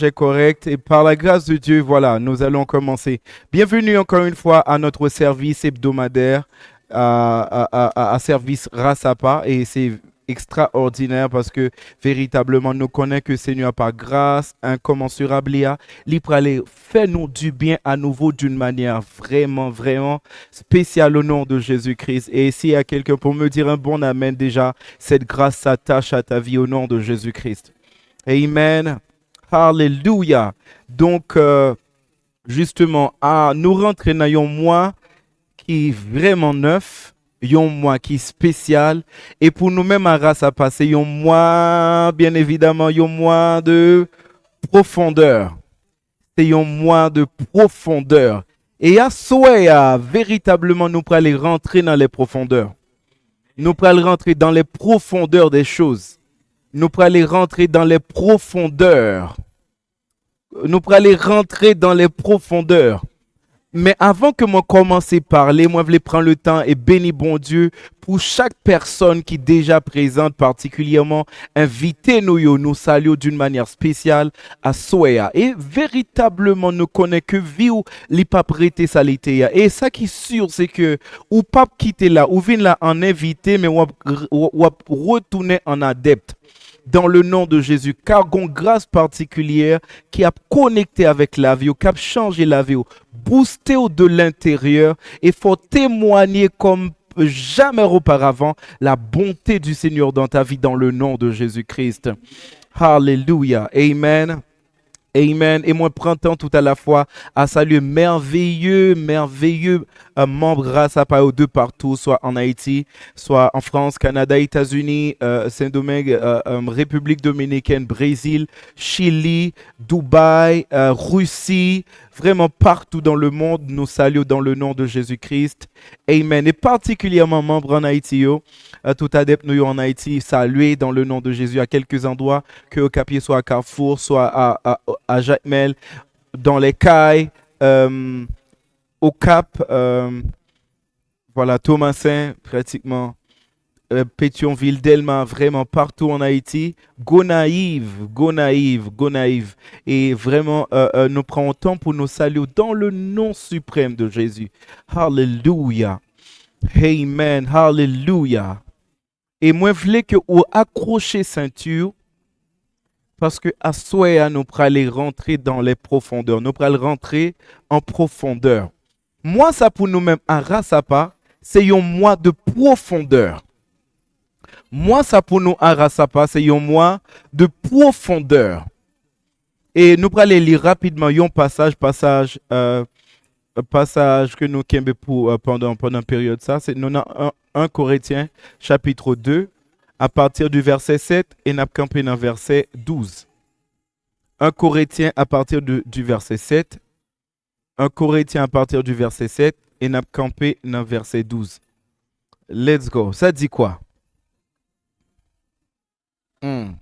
Est correct et par la grâce de Dieu, voilà, nous allons commencer. Bienvenue encore une fois à notre service hebdomadaire, à service Rasapa et c'est extraordinaire parce que véritablement nous connaissons que Seigneur par grâce incommensurable, il peut aller faire nous du bien à nouveau d'une manière vraiment spéciale au nom de Jésus-Christ. Et s'il y a quelqu'un pour me dire un bon amen déjà, cette grâce s'attache à ta vie au nom de Jésus-Christ. Amen. Alléluia. Donc, justement, nous rentrons dans un mois qui est vraiment neuf, un mois qui est spécial. Et pour nous-mêmes, à race à passer, un mois, bien évidemment, un mois de profondeur. C'est un mois de profondeur. Et à souhait, véritablement, nous pourrons aller rentrer dans les profondeurs. Nous pourrons aller rentrer dans les profondeurs des choses. Nous pourrons aller rentrer dans les profondeurs. Nous pourrons aller rentrer dans les profondeurs. Mais avant que moi commence à parler, moi je voulais prendre le temps et bénir bon Dieu pour chaque personne qui est déjà présente, particulièrement inviter nous saluer d'une manière spéciale à Soya. Et véritablement nous connaissons que vie ou les pas prêter salité. Et ça qui est sûr, c'est que ou pas quitter là, ou venir là en invité, mais ou retourner en adepte dans le nom de Jésus, car une grâce particulière qui a connecté avec la vie, qui a changé la vie, boosté de l'intérieur et faut témoigner comme jamais auparavant la bonté du Seigneur dans ta vie dans le nom de Jésus-Christ. Alléluia. Amen. Amen. Et moi, printemps tout à la fois à saluer merveilleux membres grâce à Pao de partout, soit en Haïti, soit en France, Canada, États-Unis, Saint-Domingue, République dominicaine, Brésil, Chili, Dubaï, Russie, vraiment partout dans le monde, nous saluons dans le nom de Jésus-Christ. Amen. Et particulièrement membres en Haïti, tout adepte nous en Haïti, saluer dans le nom de Jésus à quelques endroits, que au Capier, soit à Carrefour, soit à Jacmel, dans les cailles, au Cap, voilà, Thomasin, pratiquement, Pétionville, Delma, vraiment partout en Haïti. Gonaïve. Et vraiment, nous prenons temps pour nous saluer dans le nom suprême de Jésus. Hallelujah. Amen. Hallelujah. Et moi, je voulais que vous accrochez ceinture parce que à soi, nous pourrons aller rentrer dans les profondeurs. Nous pourrons rentrer en profondeur. Moi, ça pour nous-mêmes, à Rasapa, c'est un mois de profondeur. Moi, ça pour nous, à Rasapa, c'est un mois de profondeur. Et nous pourrons aller lire rapidement un passage que nous avons pour pendant une période. Ça, c'est nous 1 Corinthiens, chapitre 2, à partir du verset 7 et nous campé dans verset 12. 1 Corinthiens à partir du verset 7. 1 Corinthiens à partir du verset 7 et nous campé dans verset 12. Let's go. Ça dit quoi? 1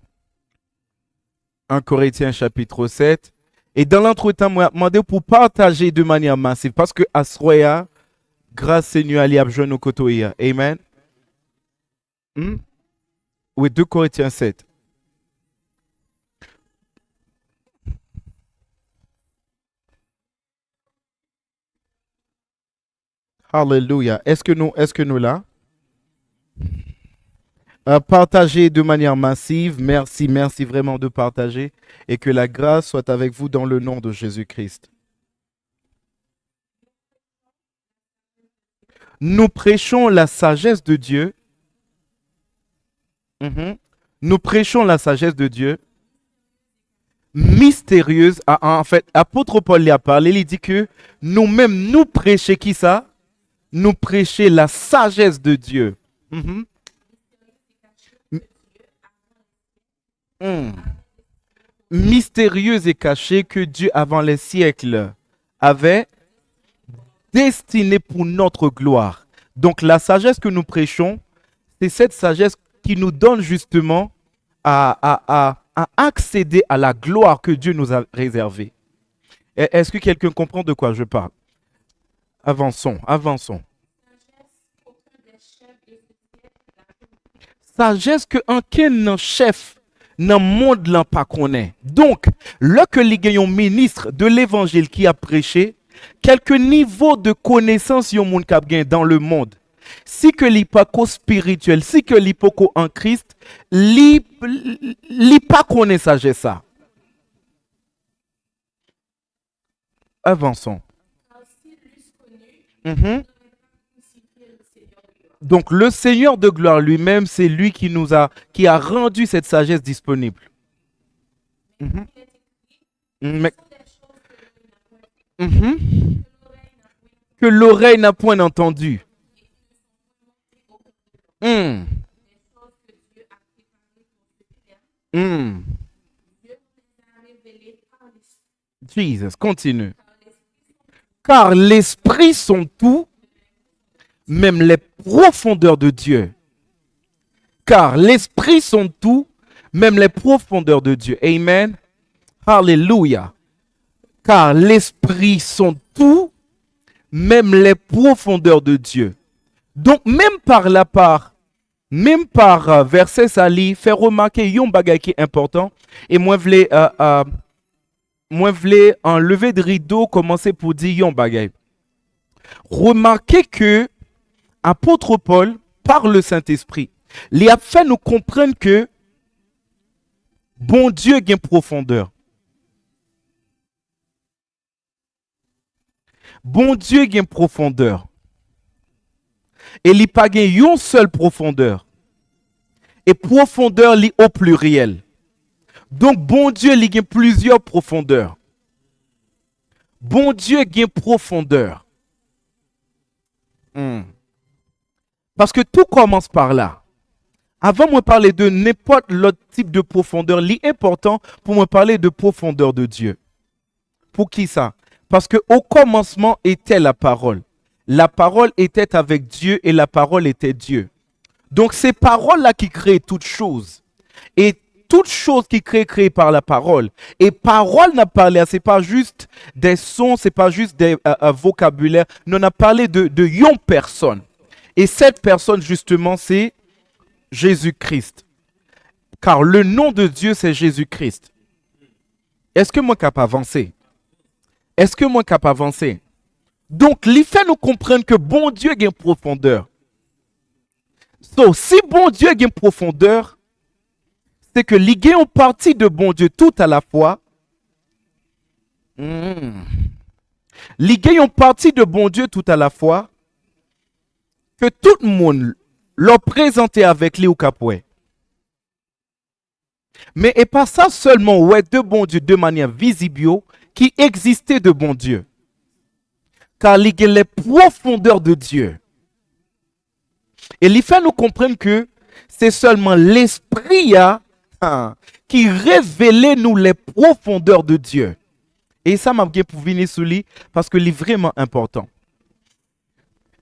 Corinthiens chapitre 7. Et dans l'entretemps, moi, je demandé pour partager de manière massive parce que à Sroya, grâce Seigneur, il y a besoin de côté. Amen. Oui, 2 Corinthiens 7. Alléluia. Est-ce que nous là? Partagez de manière massive. Merci vraiment de partager. Et que la grâce soit avec vous dans le nom de Jésus-Christ. Nous prêchons la sagesse de Dieu. Nous prêchons la sagesse de Dieu mystérieuse. En fait, apôtre Paul y a parlé. Il dit que nous-mêmes, nous prêchons qui ça? Nous prêchons la sagesse de Dieu. Mystérieuse et cachée que Dieu, avant les siècles, avait destinée pour notre gloire. Donc la sagesse que nous prêchons, c'est cette sagesse qui nous donne justement à accéder à la gloire que Dieu nous a réservée. Est-ce que quelqu'un comprend de quoi je parle? Avançons. Sagesse que aucun chef dans le monde là pas connaît. Donc, là que les gagnons ministre de l'évangile qui a prêché, quelques niveaux de connaissance yon moun k'ap gen dans le monde. Si que li pas ko spirituel, si que li pas ko en Christ, li pas connaît sagesse ça. Avançons. Mhm. Donc le Seigneur de gloire lui-même, c'est lui qui a rendu cette sagesse disponible. Mhm. Mais- Mhm. Que l'oreille n'a point entendu. Hmm. Hmm. Jesus, continue. Car l'esprit sont tout, même les profondeurs de Dieu. Car l'esprit sont tout, même les profondeurs de Dieu. Amen. Alléluia. Car l'esprit sont tout, même les profondeurs de Dieu. Donc, même par verset sali, faire remarquer yon bagay qui est important. Et moi, v'lais enlever de rideau, commencer pour dire yon bagay. Remarquez que apôtre Paul, par le Saint-Esprit, il a fait nous comprendre que bon Dieu gagne profondeur. Bon Dieu gagne profondeur. Et il n'y a pas une seule profondeur. Et profondeur li au pluriel. Donc bon Dieu il gagne plusieurs profondeurs. Bon Dieu gagne profondeur. Parce que tout commence par là. Avant de parler de n'importe l'autre type de profondeur, l'important pour me parler de profondeur de Dieu. Pour qui ça? Parce que au commencement était la parole. La parole était avec Dieu et la parole était Dieu. Donc ces paroles-là qui créent toutes choses. Et toutes choses qui créées par la parole. Et parole n'a parlé, c'est pas juste des sons, c'est pas juste des vocabulaires. Non, on a parlé de yon personne. Et cette personne justement c'est Jésus-Christ. Car le nom de Dieu c'est Jésus-Christ. Est-ce que moi capable avancer? Est-ce que moi capable avancer? Donc, il fait nous comprendre que bon Dieu a une profondeur. So, si bon Dieu a une profondeur, c'est que il y a une partie de bon Dieu tout à la fois. Il y a une partie de bon Dieu tout à la fois que tout le monde l'a présenté avec lui au capoué. Mais et pas ça seulement, ouais, de bon Dieu de manière visible qui existait de bon Dieu. Car il y a les profondeurs de Dieu. Et il fait nous comprendre que c'est seulement l'esprit qui révèle nous les profondeurs de Dieu. Et ça m'a bien pour venir sous lui parce que c'est vraiment important.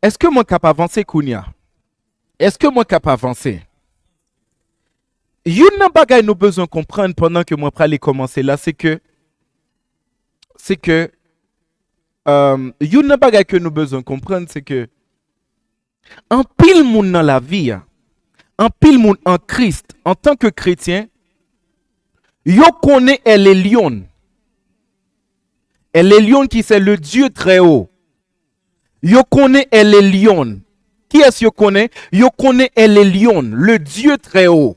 Est-ce que moi capable avancer Kounia? Est-ce que moi capable avancer? Une bagay nous besoin comprendre pendant que moi pralé commencer là, c'est que une bagay que nous besoin comprendre, c'est que en pile moun dans la vie, en pile moun en Christ, en tant que chrétien, yo connaît elle est lion. Elle est lion qui c'est le Dieu très haut. Yo connaît elle est lion. Qui est-ce yo connaît? Yo connaît elle est lion, le Dieu très haut.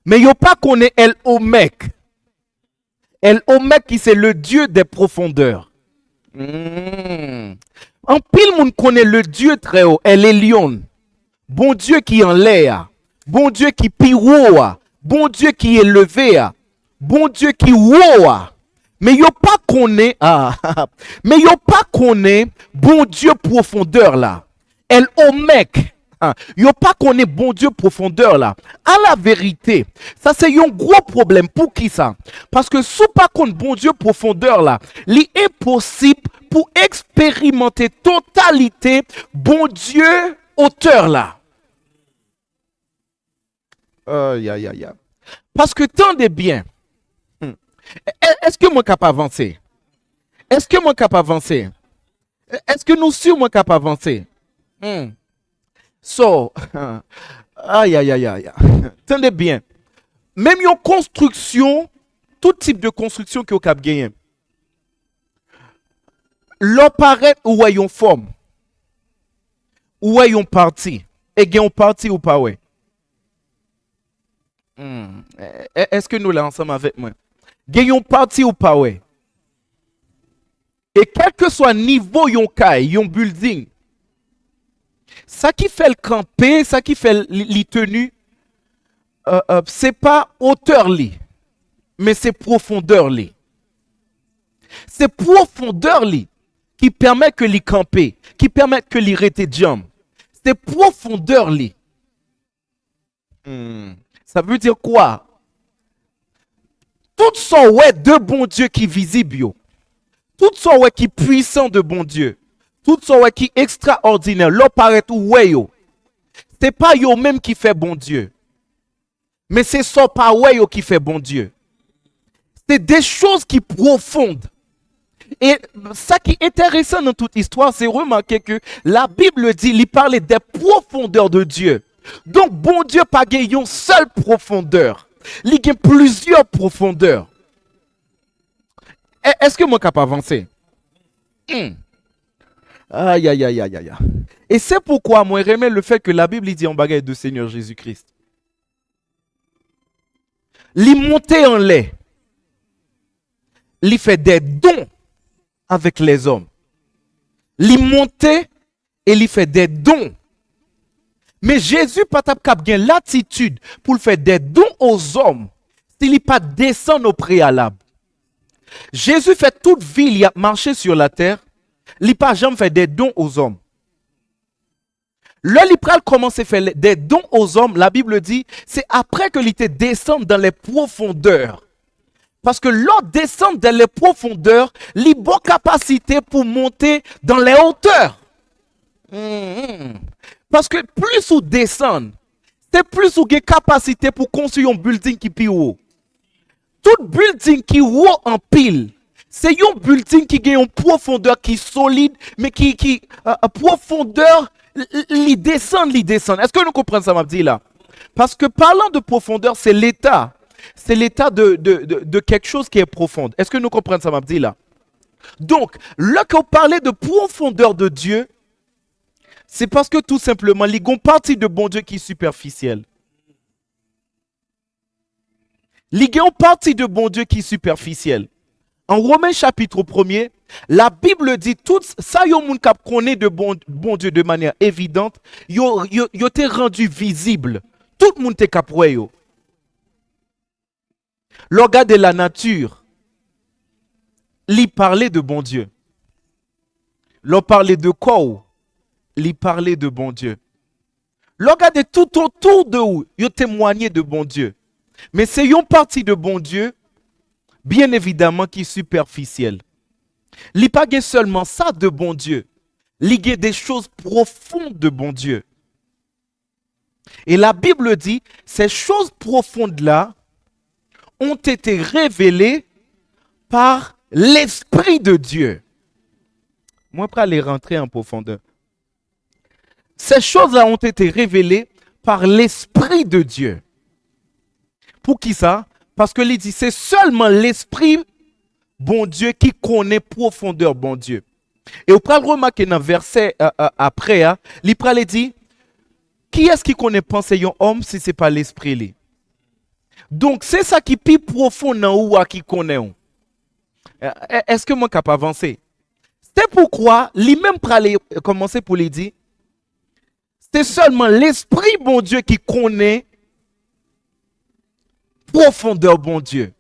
Mais yo pas connaît elle au mec. El Omek qui c'est le Dieu des profondeurs. En pile moun connaît le Dieu très haut, El Elyon. Bon Dieu qui en l'air, bon Dieu qui piroua, bon Dieu qui est élevé, bon Dieu qui woa. Mais yo pas connaît mais yo pas connaît bon Dieu profondeur là. El Omek. Yo pas connaît bon Dieu profondeur là. À la vérité, ça c'est un gros problème. Pour qui ça? Parce que sous pas connaît bon Dieu profondeur là, il est possible pour expérimenter totalité bon Dieu auteur là. Parce que tendez bien. Est-ce que moi capable avancer? Est-ce que moi capable avancer? Est-ce que nous sommes moi capable avancer? So, Aïe, aïe, aïe, aïe. Tenez bien. Même une construction, tout type de construction qui est au Cap Gagné, l'on paraît ou ayons forme, ou ayons parti, et gagnons parti ou pas, ouais. Est-ce que nous là ensemble avec moi? Gagnons parti ou pas, ouais. Et quel que soit le niveau yon caille, yon building, ça qui fait le camper, ça qui fait les tenues, c'est pas hauteur li, mais c'est profondeur li. C'est profondeur li qui permet que les camper, qui permet que les rester jam. C'est profondeur li. Ça veut dire quoi? Tout son ouais de bon Dieu qui visible yo. Tout son ouais qui puissant de bon Dieu. Tout son ouais qui extraordinaire. L'on paraît tout ouais yo. C'est pas yo même qui fait bon Dieu. Mais c'est son pas ouais yo qui fait bon Dieu. C'est des choses qui profondes. Et ça qui est intéressant dans toute histoire, c'est remarquer que la Bible dit, il parlait des profondeurs de Dieu. Donc, bon Dieu pas une seule profondeur. Il y a plusieurs profondeurs. Est-ce que moi capable avancer? Aïe, aïe, aïe, aïe, aïe. Et c'est pourquoi moi j'aime le fait que la Bible dit en bagaille de Seigneur Jésus-Christ. Il monte en lait. Il fait des dons avec les hommes. Il monte et il fait des dons. Mais Jésus pas capable l'attitude pour faire des dons aux hommes s'il n'est pas descend au préalable. Jésus fait toute vie, il a marché sur la terre, il n'a pas jamais fait des dons aux hommes. Là, il commence à faire des dons aux hommes, la Bible dit, c'est après que l'ité descend dans les profondeurs. Parce que l'on descend dans les profondeurs, il a bonne capacité pour monter dans les hauteurs. Parce que plus on descend, c'est plus on a capacité pour construire un building qui est plus haut. Tout building qui est haut en pile, c'est un building qui a une profondeur qui est solide, mais qui profondeur, il descend. Est-ce que nous comprenons ça, m'a dit là? Parce que parlant de profondeur, c'est l'état. C'est l'état de quelque chose qui est profonde. Est-ce que nous comprenons ça, m'a dit là? Donc, là qu'on parlait de profondeur de Dieu, c'est parce que tout simplement, il y a une partie de bon Dieu qui est superficielle. Il y a une partie de bon Dieu qui est superficielle. En Romains chapitre 1er, la Bible dit tout ça, yon moun kap connaît de bon Dieu de manière évidente, yo t'est rendu visible. Tout le monde t'est kap wè yo. L'organe de la nature, il parlait de bon Dieu. L'on parlait de quoi? Il parlait de bon Dieu. L'organe de tout autour de où, il témoignait de bon Dieu. Mais c'est une partie de bon Dieu, bien évidemment, qui est superficielle. Il n'y a pas seulement ça de bon Dieu. Il y a des choses profondes de bon Dieu. Et la Bible dit, ces choses profondes-là ont été révélées par l'Esprit de Dieu. Moi, je vais aller rentrer en profondeur. Ces choses-là ont été révélées par l'Esprit de Dieu. Pour qui ça? Parce que il dit, c'est seulement l'Esprit bon Dieu qui connaît profondeur bon Dieu. Et vous pouvez remarquer dans le verset après, il dit, qui est-ce qui connaît penser un homme si ce n'est pas l'Esprit? Donc, c'est ça qui est plus profond dans ou qui connaît. Est-ce que moi, je peux avancer? C'est pourquoi, lui-même, pour aller commencer pour lui dire, c'est seulement l'Esprit bon Dieu qui connaît profondeur bon Dieu.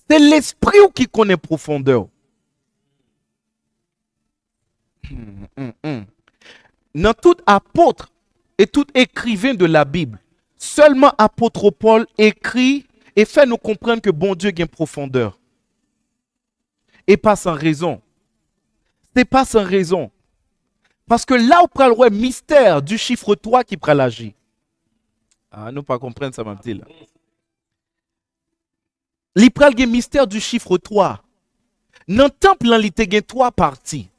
C'est l'Esprit qui connaît profondeur. Dans tout apôtre et tout écrivain de la Bible, seulement apôtre Paul écrit et fait nous comprendre que bon Dieu a une profondeur. Et pas sans raison. C'est pas sans raison. Parce que là, on prend le mystère du chiffre 3 qui prend l'agir. Ah, nous pas comprendre ça, m'a dit là. Il prend le mystère du chiffre 3. Dans le temple, il y a 3 parties.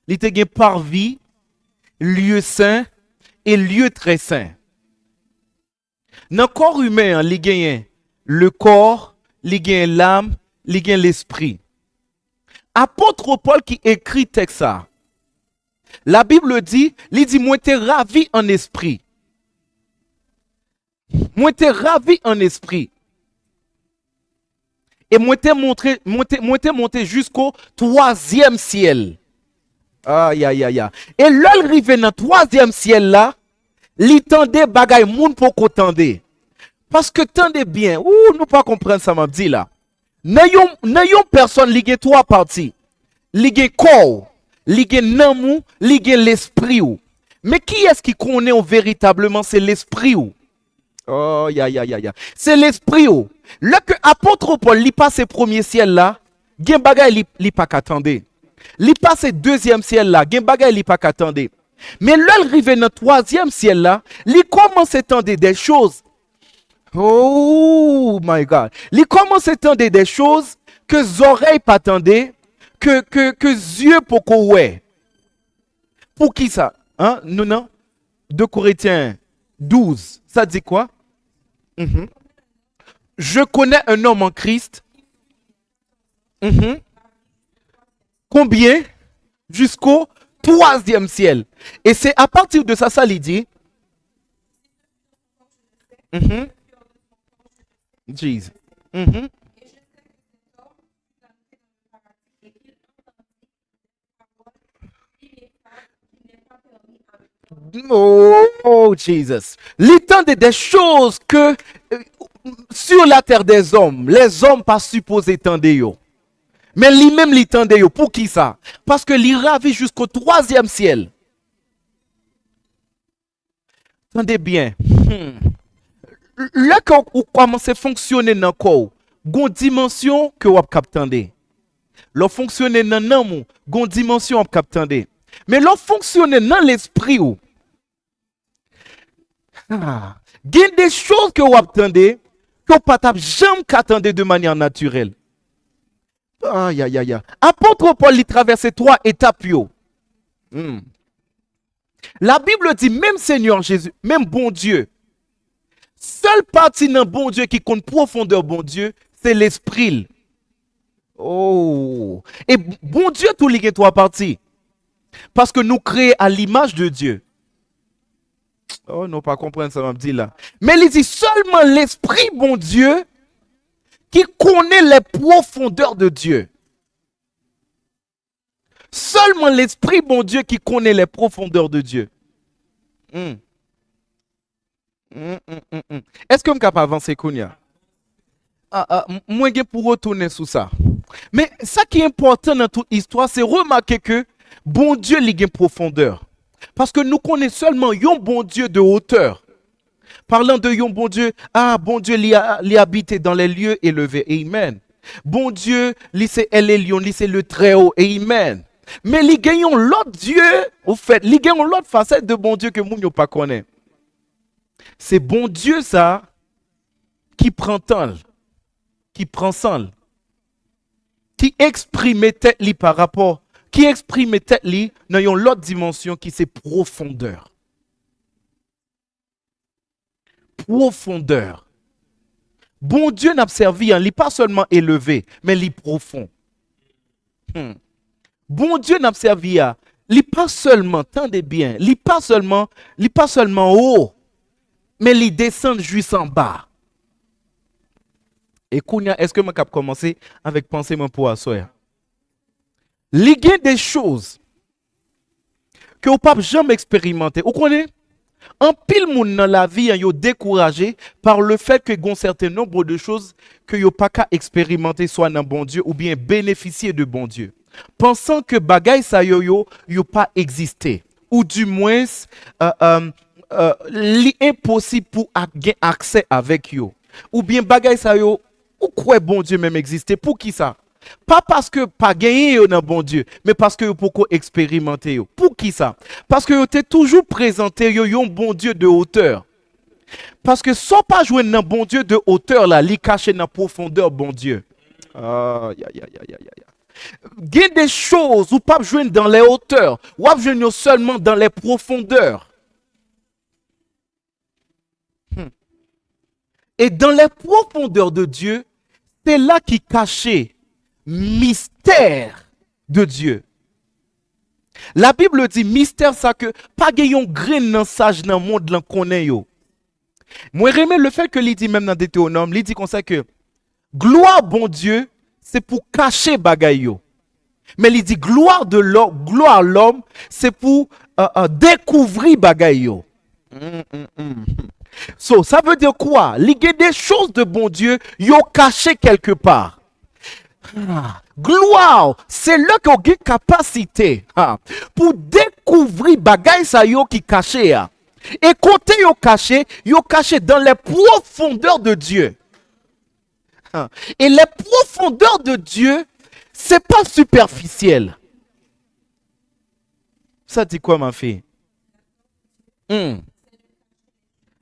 Il y a parvis, lieu saint et lieu très saint. Dans le corps humain, il y a le corps, il y a l'âme, il y a l'esprit. Apôtre Paul qui écrit texte ça. La Bible dit, il dit, moi t'es ravi en esprit. Moi t'es ravi en esprit. Et moi t'es monté jusqu'au troisième ciel. Aïe, aïe, aïe, aïe. Et là, il arrive dans le troisième ciel là, il tendait bagay moun pour qu'on tende. Parce que tendez bien, nous pas comprendre ça m'a dit là. N'ayons personne li gen trois parties. Li gen corps, li gen namou, li gen l'esprit ou. Mais qui est-ce qui connaît véritablement c'est l'esprit ou? Oh ya ya ya ya. C'est l'esprit ou. Là que apôtre Paul li passe premier ciel là, gen bagay li pas qu'attendre. Li passe deuxième ciel là, gen bagay li pas qu'attendre. Mais là il arrive dans troisième ciel là, li commence à attendre des choses. Oh my God. Il commence à entendre des choses que les oreilles pas attendaient, que yeux pour qu'on ouais. Pour qui ça? Hein? Non. 2 Corinthiens 12. Ça dit quoi? Je connais un homme en Christ. Combien? Jusqu'au troisième ciel. Et c'est à partir de ça, ça lui dit. Jesus. Oh, Jesus. L'étendue des choses que sur la terre des hommes, les hommes pas supposés tendre yo. Mais lui-même l'étendue yo. Pour qui ça? Parce que l'il ravit jusqu'au troisième ciel. Attendez bien. Là quand vous commencez à fonctionner dans le corps, il y a une dimension que vous avez captée. Lorsque vous fonctionnez dans l'âme, il y a une dimension que vous avez captée. Mais lorsque vous fonctionnez dans l'esprit, il y a des choses que vous attendez que vous ne jamais attendre de manière naturelle. Aïe, aïe, aïe. Apôtre Paul il traverse 3 étapes. La Bible dit, même Seigneur Jésus, même bon Dieu, seule partie dans bon Dieu qui compte profondeur bon Dieu, c'est l'esprit. Oh. Et bon Dieu, tout les 3 parties. Parce que nous créons à l'image de Dieu. Oh, non, pas comprendre ça, m'a dit là. Mais il dit seulement l'esprit, bon Dieu, qui connaît les profondeurs de Dieu. Seulement l'esprit, bon Dieu, qui connaît les profondeurs de Dieu. Est-ce que je suis capable d'avancer, Kounia? Moi, je pour retourner sur ça. Mais ça qui est important dans toute histoire, c'est remarquer que bon Dieu, il a une profondeur. Parce que nous connaissons seulement un bon Dieu de hauteur. Parlant de un bon Dieu, bon Dieu, il habite dans les lieux élevés. Amen. Bon Dieu, c'est El Elyon, c'est le Très-Haut. Amen. Mais il y a l'autre Dieu, au fait, il y a l'autre facette de bon Dieu que nous ne pas connaît. C'est bon Dieu ça qui prend temps, qui prend sang, qui exprime tête li par rapport, qui exprime tête li dans une autre dimension qui c'est profondeur. Profondeur. Bon Dieu n'a servi, il n'est pas seulement élevé, mais il est profond. Bon Dieu n'a servi, il n'est pas seulement, tendez bien, il n'est pas seulement haut, mais il descend jusqu'en bas. Et Kounia, est-ce que je peux commencer avec penser mon pour asseoir? Il y a des choses que vous ne pouvez jamais expérimenter. Vous connaissez? En pile moun dans la vie, yo découragé par le fait que y a un certain nombre de choses que yo pas qu'à expérimenter soit dans bon Dieu ou bien bénéficier de bon Dieu. Pensant que bagay sa yo pas existé ou du moins l'impossible pour avoir accès avec yo ou bien bagay sa yo ou quoi bon Dieu même exister pour qui ça? Pas parce que pas gagné dans bon Dieu, mais parce que pour expérimenter. Pour qui ça? Parce que vous avez toujours présenté un bon Dieu de hauteur. Parce que sans pas jouer dans bon Dieu de hauteur, là, il cache dans la profondeur bon Dieu. Il y a des choses où pas jouer dans les hauteurs, ou pas jouer seulement dans les profondeurs. Et dans les profondeurs de Dieu, c'est là qui caché mystère de Dieu. La Bible dit mystère ça que pas gayon grain nan sage dans monde là connaît yo. Moi j'aime le fait que il dit même dans Deutéronome, il dit comme ça que gloire bon Dieu, c'est pour cacher bagay yo. Mais il dit gloire de l'homme, gloire l'homme, c'est pour découvrir bagay yo. So, ça veut dire quoi? Il y a des choses de bon Dieu, yo caché quelque part. Gloire, c'est là qu'on a une capacité pour découvrir bagay sa yo qui caché. Et côté yo caché dans les profondeurs de Dieu. Et les profondeurs de Dieu, c'est pas superficiel. Ça dit quoi, ma fille?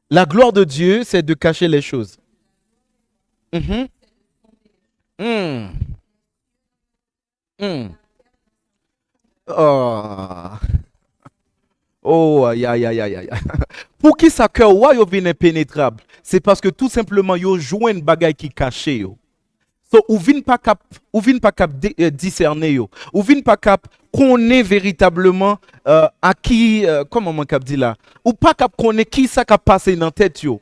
La gloire de Dieu, c'est de cacher les choses. Mm-hmm. Mm. Mm. Oh, aïe, aïe, aïe, aïe, aïe. Pour qui ça cœur ouais, yo vin impénétrable? C'est parce que tout simplement yo joue une bagaille qui caché yo. So, ou vin pas cap discerner yo. Ou vin pas cap connaît véritablement à qui comment on cap dit là. Ou pas cap connaît qui ça cap passé dans tête yo.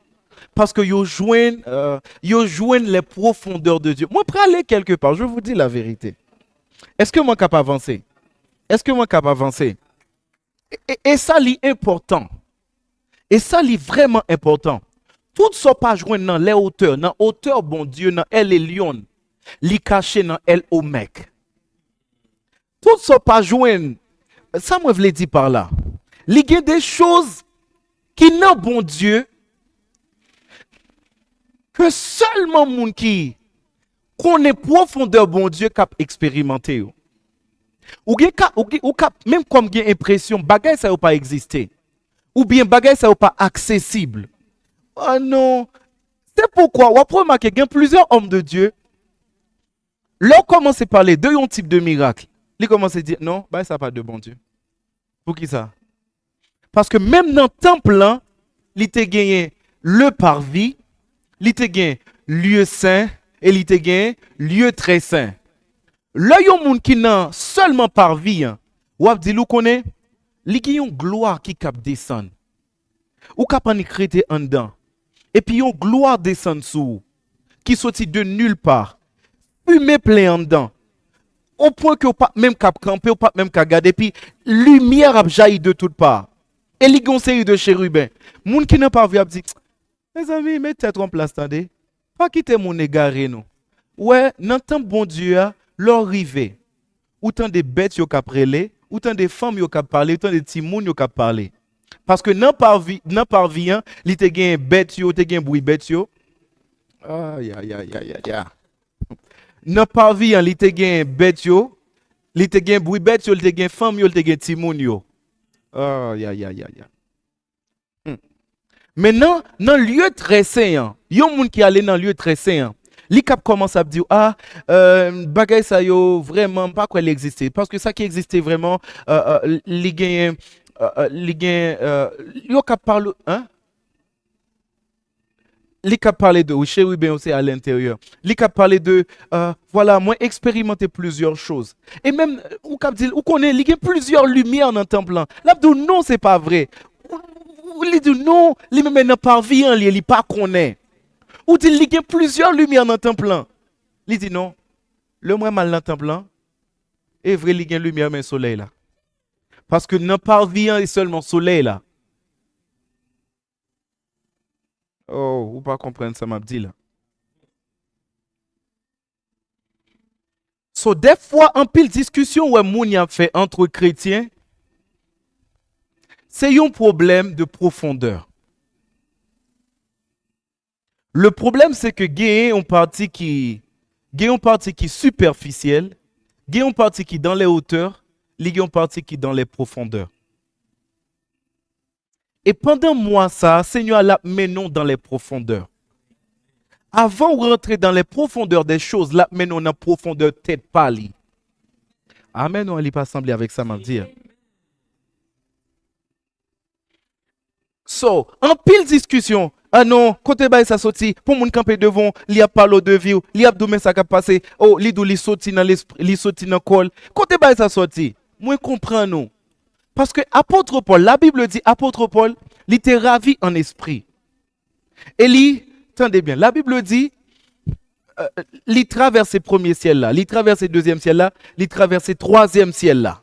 Parce que yo joignent les profondeurs de Dieu. Moi prends aller quelque part, je vous dis la vérité. Est-ce que moi cap avancer? Est-ce que moi cap avancer? Et ça c'est important. Et ça c'est vraiment important. Tout ça pas joindre dans les hauteurs, dans hauteur bon Dieu, dans elle et lion, li caché dans elle au mec. Tout ça pas joindre. Ça moi voulais dire par là. Il y a des choses qui n'ont bon Dieu que seulement moun qui connaît profondeur bon Dieu cap expérimenter. Ou cap même comme gen impression bagay ça ou pas exister. Ou bien bagay ça ou pas accessible. Oh non, c'est pourquoi on peut remarquer qu'il y a plusieurs hommes de Dieu. Leur commence à parler de un type de miracle. Ils commencent à dire non, bah ça pas de bon Dieu. Pour qui ça? Parce que même dans le temple là, il te gagné le parvis, il te gagné lieu saint et il te gagné lieu très saint. Là yon moun qui n'a seulement parvis, ou ap di lou connaît, li gen yon gloire qui cap descend. Ou cap en écrire en dedans. Et puis yon gloire descend sous qui sorti de nulle part. Fumée plein en dedans. Au point que pas même cap camper ou pas même cap garder puis lumière a jailli de toutes parts. Et li gon série de chérubins. Moun qui n'a pas vu a dit mes amis, mettez tête en place tendez. Pas quitter mon égaré non. Ouais, nan temps bon Dieu leur rivé. Autant des bêtes yo k'ap relé, autant des femmes yo k'ap parler, autant des petits moun yo k'ap parler. Parce que nan parvient, li te gen bête yo, te gen bruit bête yo. Aïe aïe aïe aïe aïe. Nan parvient, li te gen bête yo, li te gen bruit bête yo, li te gen femme yo, li te gen petit moun yo. Aïe aïe aïe aïe. Maintenant, dans lieu très saint, yon moun qui allait dans lieu très saint. Li kap commence à dire bagay sa yo vraiment pas quoi existait parce que ça qui existait vraiment li gen yo kap parle hein li kap parler de chez oui bien aussi à l'intérieur li kap parler de voilà moi expérimenter plusieurs choses et même ou kap dit ou connaît li gen plusieurs lumières dans temple là l'abdou non c'est pas vrai ou li dit non li même n'a pas vie li pas connaît. Ou dit il y a plusieurs lumières dans le temple. Il dit non. Le moins mal dans le temple. Et vrai, il y a une lumière mais soleil là. Parce que non parvient et seulement soleil là. Oh, vous pas comprendre ça m'a dit là. So des fois en pile discussion où moun y a fait entre chrétiens, c'est un problème de profondeur. Le problème, c'est que il y a une partie qui est superficielle, il y a une partie qui est dans les hauteurs, il y a une partie qui est dans les profondeurs. Et pendant moi, ça, Seigneur l'a mené dans les profondeurs. Avant de rentrer dans les profondeurs des choses, là, mené dans la profondeur tête pâlie. Amen, on ne pas sembler avec ça, m'a dire. So, en pile discussion, Ah non, côté bail ça sorti, pour moun camper devant, li a parlé de vie, li a doumé ça qui a passé, oh, li dou li sorti dans l'esprit, li sorti dans col. Côté bail ça sorti. Moi comprends nous. Parce que apôtre Paul, la Bible dit apôtre Paul, il était ravi en esprit. Et lui, attendez bien, la Bible dit, il traverse le premier ciel là, il traverse le deuxième ciel là, il traverse le troisième ciel là.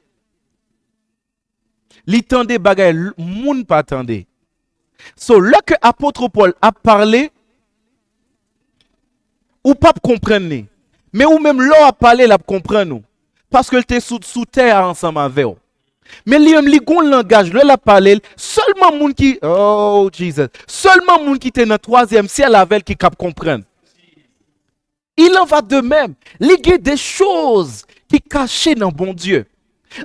Il tendait bagay, moun pas tendait. So, là que apôtre Paul a parlé, ou pas comprendre, mais ou même là a parlé, la comprendre. Parce que était sous terre ensemble avec eux. Mais li même li gon langage, là la parler, seulement moun qui oh Jesus, seulement moun qui était dans troisième ciel avec qui cap comprendre. Il en va de même. Il y a des choses qui cachées dans bon Dieu.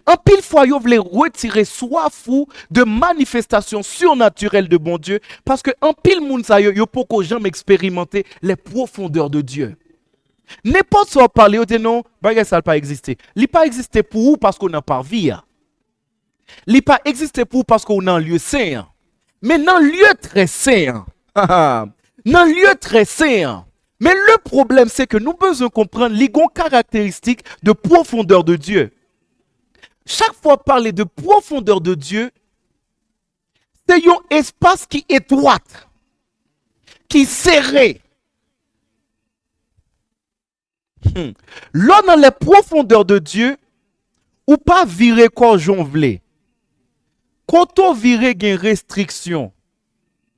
En pile fois, vous voulez retirer soif ou de manifestations surnaturelles de bon Dieu parce que en pile moun sa yo peut jamais expérimenter les profondeurs de Dieu. N'importe quoi parler, vous dites non, bagay ça pas existé. Il pas existé pour vous parce qu'on n'a pas vie. Il pas existé pour vous parce qu'on a un lieu saint. Mais dans un lieu très saint. Dans un lieu très saint. Mais le problème, c'est que nous devons comprendre les caractéristiques de profondeur de Dieu. Chaque fois parler de profondeur de Dieu, c'est un espace qui est étroit, qui est serré. Là, dans les profondeurs de Dieu, ou pas virer quand j'en voulais. Quand on virer, il y a une restriction.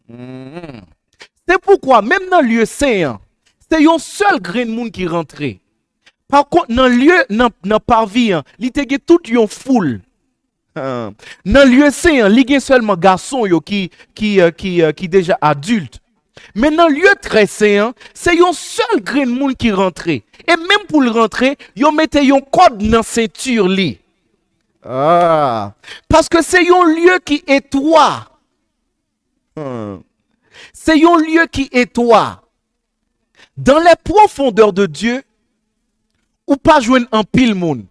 C'est pourquoi, même dans le lieu saint, c'est un seul grain de monde qui rentre. Par contre, dans le lieu, dans le parvis, il y a toute une foule. Dans le lieu saint, il y a seulement garçons qui déjà adultes. Mais dans le lieu très saint, c'est un seul grain de monde qui rentre. Et même pour le rentrer, ils mettent un code dans la ceinture. Parce que c'est un lieu qui est étroit. C'est un lieu qui est étroit. Dans les profondeurs de Dieu, ou pas joindre en pile monde.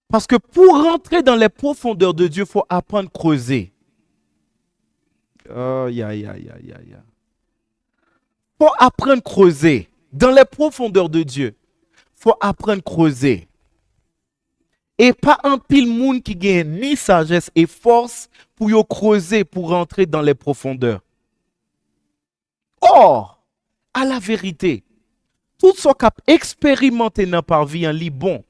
Parce que pour rentrer dans les profondeurs de Dieu, il faut apprendre à creuser. Il faut apprendre à creuser. Dans les profondeurs de Dieu, il faut apprendre à creuser. Et pas un pile monde qui gagne ni sagesse et force pour y creuser, pour rentrer dans les profondeurs. Or, à la vérité, tout ce qu'on a expérimenté dans par vie en lit bon.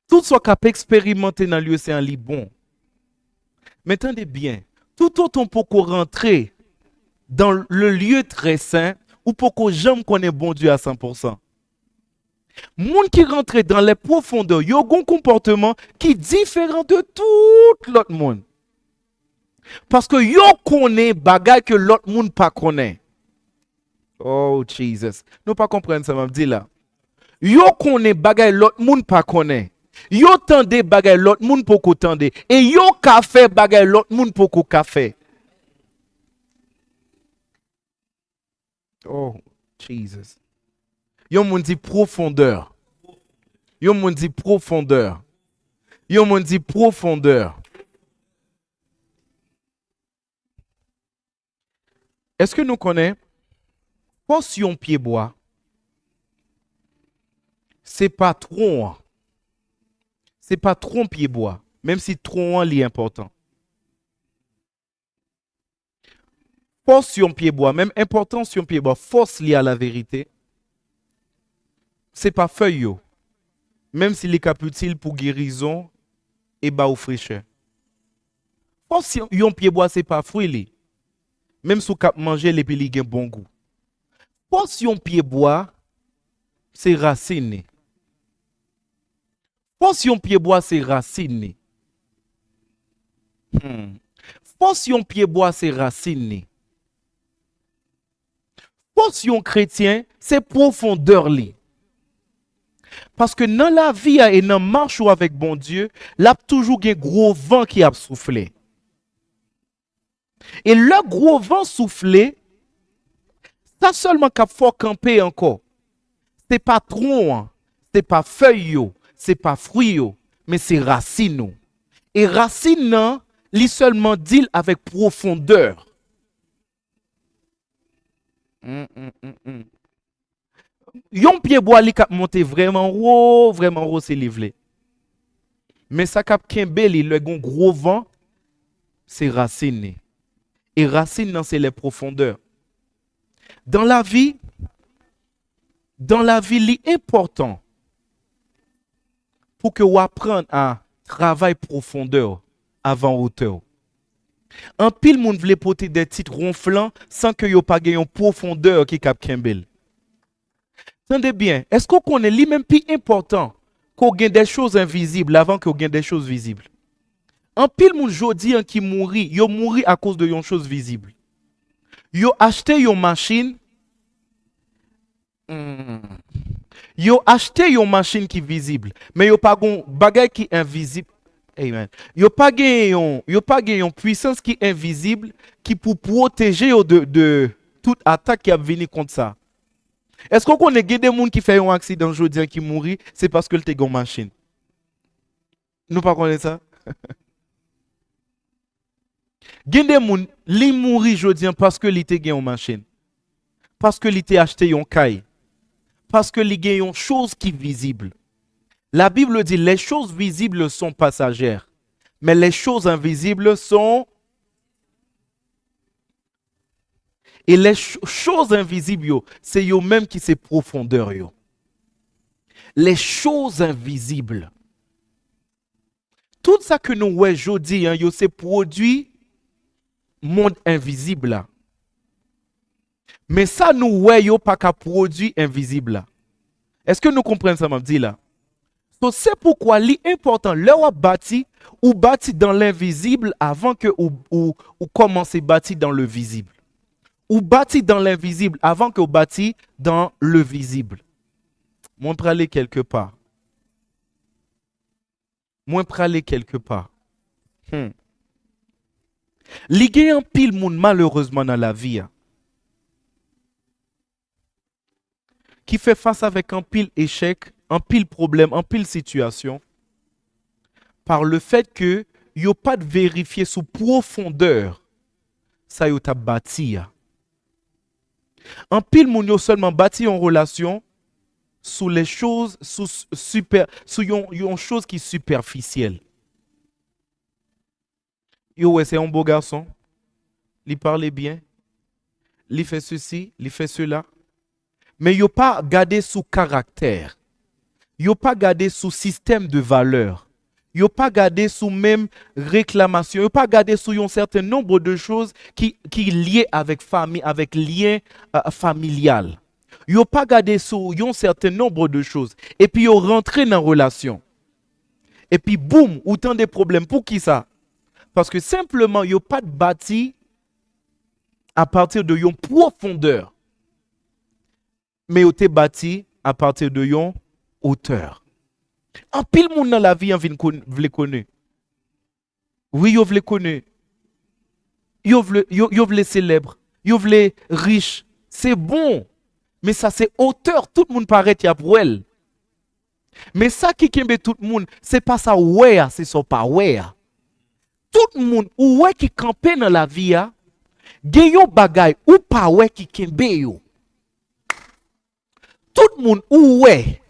Tout ce qu'on a expérimenté dans lieu c'est un lit bon. Mais attendez bien, tout autant pour qu'on rentre dans le lieu très saint ou pour qu'on jamais connaît bon Dieu à 100%. Moun qui rentre dans les profondeurs, il y a un comportement qui est différent de tout l'autre monde. Parce que yo connaît bagay que l'autre monde pas connaît. Oh Jesus, nous pas comprendre ça m'a dit là. Yo connaît bagay l'autre monde pas connaît. Yo tande bagay l'autre monde pour qu'on tende et yo ka fait bagay l'autre monde pour qu'on ka fait. Oh Jesus. Yo moun dit profondeur. Yo moun dit profondeur. Yo moun dit profondeur. Est-ce que nous connaissons portion pied bois? C'est pas tronc. C'est pas tronc pied bois, même si tronc est important. Portion pied bois, même important sur pied bois, force liée à la vérité. C'est pas feuille, même s'il est utile pour guérison et bas ou fraîcheur. Portion pied bois, c'est pas fruit. Même si vous mangez les pili gen bon goût. Portion pied bois, c'est racine. Portion pied bois, c'est racine. Portion pied bois, c'est racine. Portion chrétien, c'est profondeur li. Parce que dans la vie et dans la marche avec bon Dieu, là toujours un gros vent qui a soufflé. Et le gros vent soufflé, ça seulement qu'il faut camper encore. C'est pas tronc, c'est pas feuille, c'est pas fruit yo, mais c'est racine yo. Et racine nan, li seulement deal avec profondeur. Yon pied bois li kap monter vraiment haut c'est livlé. Mais ça kap kembe li le gon gros vent, c'est racine. Et racine nan c'est les profondeurs. Dans la vie, li important pour que vous appreniez à travailler profondeur avant hauteur. En pile moun vle porter des titres ronflants sans que yo pas gagne profondeur qui cap kembel. Tendez bien, est-ce qu'on connaît li même plus important qu'on gagne des choses invisibles avant qu'on gagne des choses visibles? En pile moun jodi an qui mouri, yo mouri à cause de yon chose visible. Yo acheté yon machine. Yo acheté yon machine qui visible, mais yo pas gon bagay qui invisible. Amen. Yo pas yon puissance qui invisible qui pour protéger yo de toute attaque qui a venu contre ça. Est-ce qu'on connaît des gens qui fait un accident aujourd'hui qui mourit, c'est parce que le te gon machine. Nous pas connaît ça. Gen des gens li mouri aujourd'hui parce que li te gen une machine. Parce que li te acheté yon caille. Parce que li gen yon chose qui visible. La Bible dit les choses visibles sont passagères, mais les choses invisibles sont... Et les choses invisibles, c'est yo même qui c'est profondeur. Yo. Les choses invisibles. Tout ça que nous voyons aujourd'hui, c'est produit monde invisible. Là. Mais ça, nous voyons pas qu'un produit invisible. Là. Est-ce que nous comprenons ça, m'a dit là? So, c'est pourquoi l'important, leur bâti ou bâti dans l'invisible avant que ou commencer bâti dans le visible. Ou bâti dans l'invisible avant que ou bâti dans le visible. Moi, praler quelque part. Li gen en pile moun malheureusement dans la vie. Qui fait face avec un pile échec, un pile problème, un pile situation, par le fait que yo pas de vérifier sous profondeur ça yo t'a bâti. Un pile moun yo seulement bâti en relation sous les choses sous yon chose qui superficielle. Yo ouais, c'est un beau garçon, il parle bien, il fait ceci, il fait cela. Mais yo pas gardé sous caractère. Yo pas gardé sous système de valeur. Yo pas gardé sous même réclamation. Yo pas gardé sous un certain nombre de choses qui liées avec famille, avec lien familial. Yo pas gardé sous un certain nombre de choses. Et puis yo rentré dans relation. Et puis boum, autant de problèmes. Pour qui ça? Parce que simplement yo pas bâti à partir de yon profondeur. Mais yo te bâti à partir de yon hauteur. En pile moun dans la vie en vle connaît. Oui, yo vle connaît. Yo vle célèbre, yo vle riche. C'est bon. Mais ça c'est hauteur, tout le monde paraît y a pour elle. Mais ça qui kembe tout le monde, c'est pas ça ouais, c'est ça pas ouais. Tout le monde ou ouais qui campe dans la vie a, gen yon bagay ou pas ouais qui kembe yo. Tout le monde ou ouais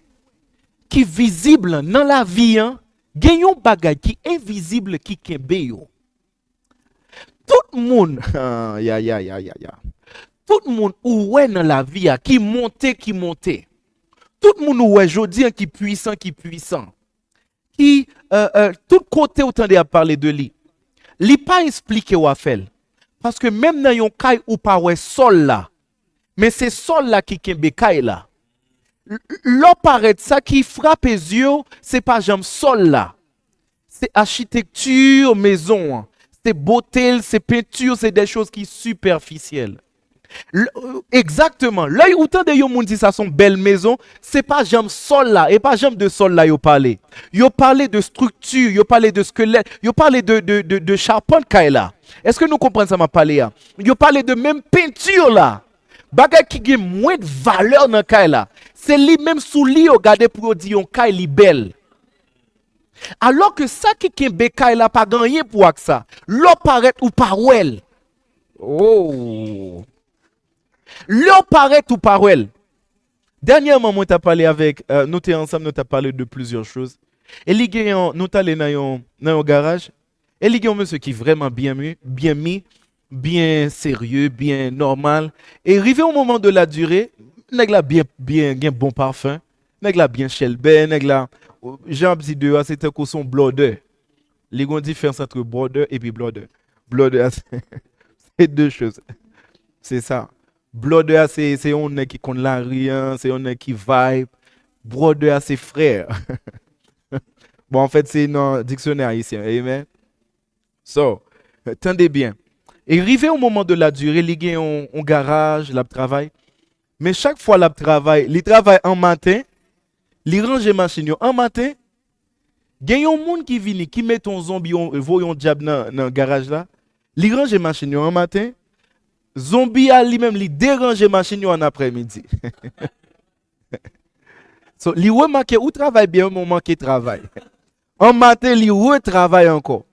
qui visible dans la vie hein, gen yon bagay qui invisible qui kembe yo. Tout le monde Tout le monde ou ouais dans la vie a, qui monte. Tout le monde ou ouais jodi qui puissant. Qui tout côté autant de parler de lui. Li pas expliquer ou a fait. Parce que même dans yon kay ou pas ouais sol là. Mais c'est sol là qui kembe kay là. L'on paraît ça qui frappe les yeux, c'est pas jamais sol là. C'est architecture, maison. C'est beauté, c'est peinture, c'est des choses qui sont superficielles. Exactement. L'œil autant de yon moun dit ça son belle maison, c'est pas jamais sol là et pas jamais de sol là yo parlé. Yo parlé de structure, yo parlé de squelette, yo parlé de charpente kay là. Est-ce que nous comprenons ça m'a parlé là? Yo parlé de même peinture là. Bagay qui gen moins de valeur dans kay là. C'est lui même sous lui au garder pour dire yon kay li belle. Alors que ça qui kembe là pas gagné pour ça. L'eau paraît ou parole. Oh. L'eau paraît ou parole. Dernièrement, moi, t'as parlé avec, nous t'es ensemble, nous t'as parlé de plusieurs choses. Et nous t'allons dans un garage. Et il y a un monsieur qui est vraiment mis, bien sérieux, bien normal. Et arrivé au moment de la durée, nèg la bien bon parfum, nèg la bien chelbe, nèg la, Jean dit dehors, c'était quoi son blodeur. Les gars différence entre border et puis blodeur. Blodeur, c'est deux choses. C'est ça. Blodeur, c'est on qui compte la rien, c'est on qui vibe. Brother, c'est frère. Bon, en fait, c'est dans le dictionnaire ici. Amen. So, attendez bien. Et arrivé au moment de la durée, il y a un garage, il travaille. Mais chaque fois il travaille en matin, il range les machines en matin. Il y a un monde qui vient, qui met ton zombie, voyons diable dans le garage là. Il range les machines en matin. Zombie a lui-même, il dérange les machines en après-midi. So, il remarque où travaille bien au moment qu'il travaille. En matin, il retravaille encore.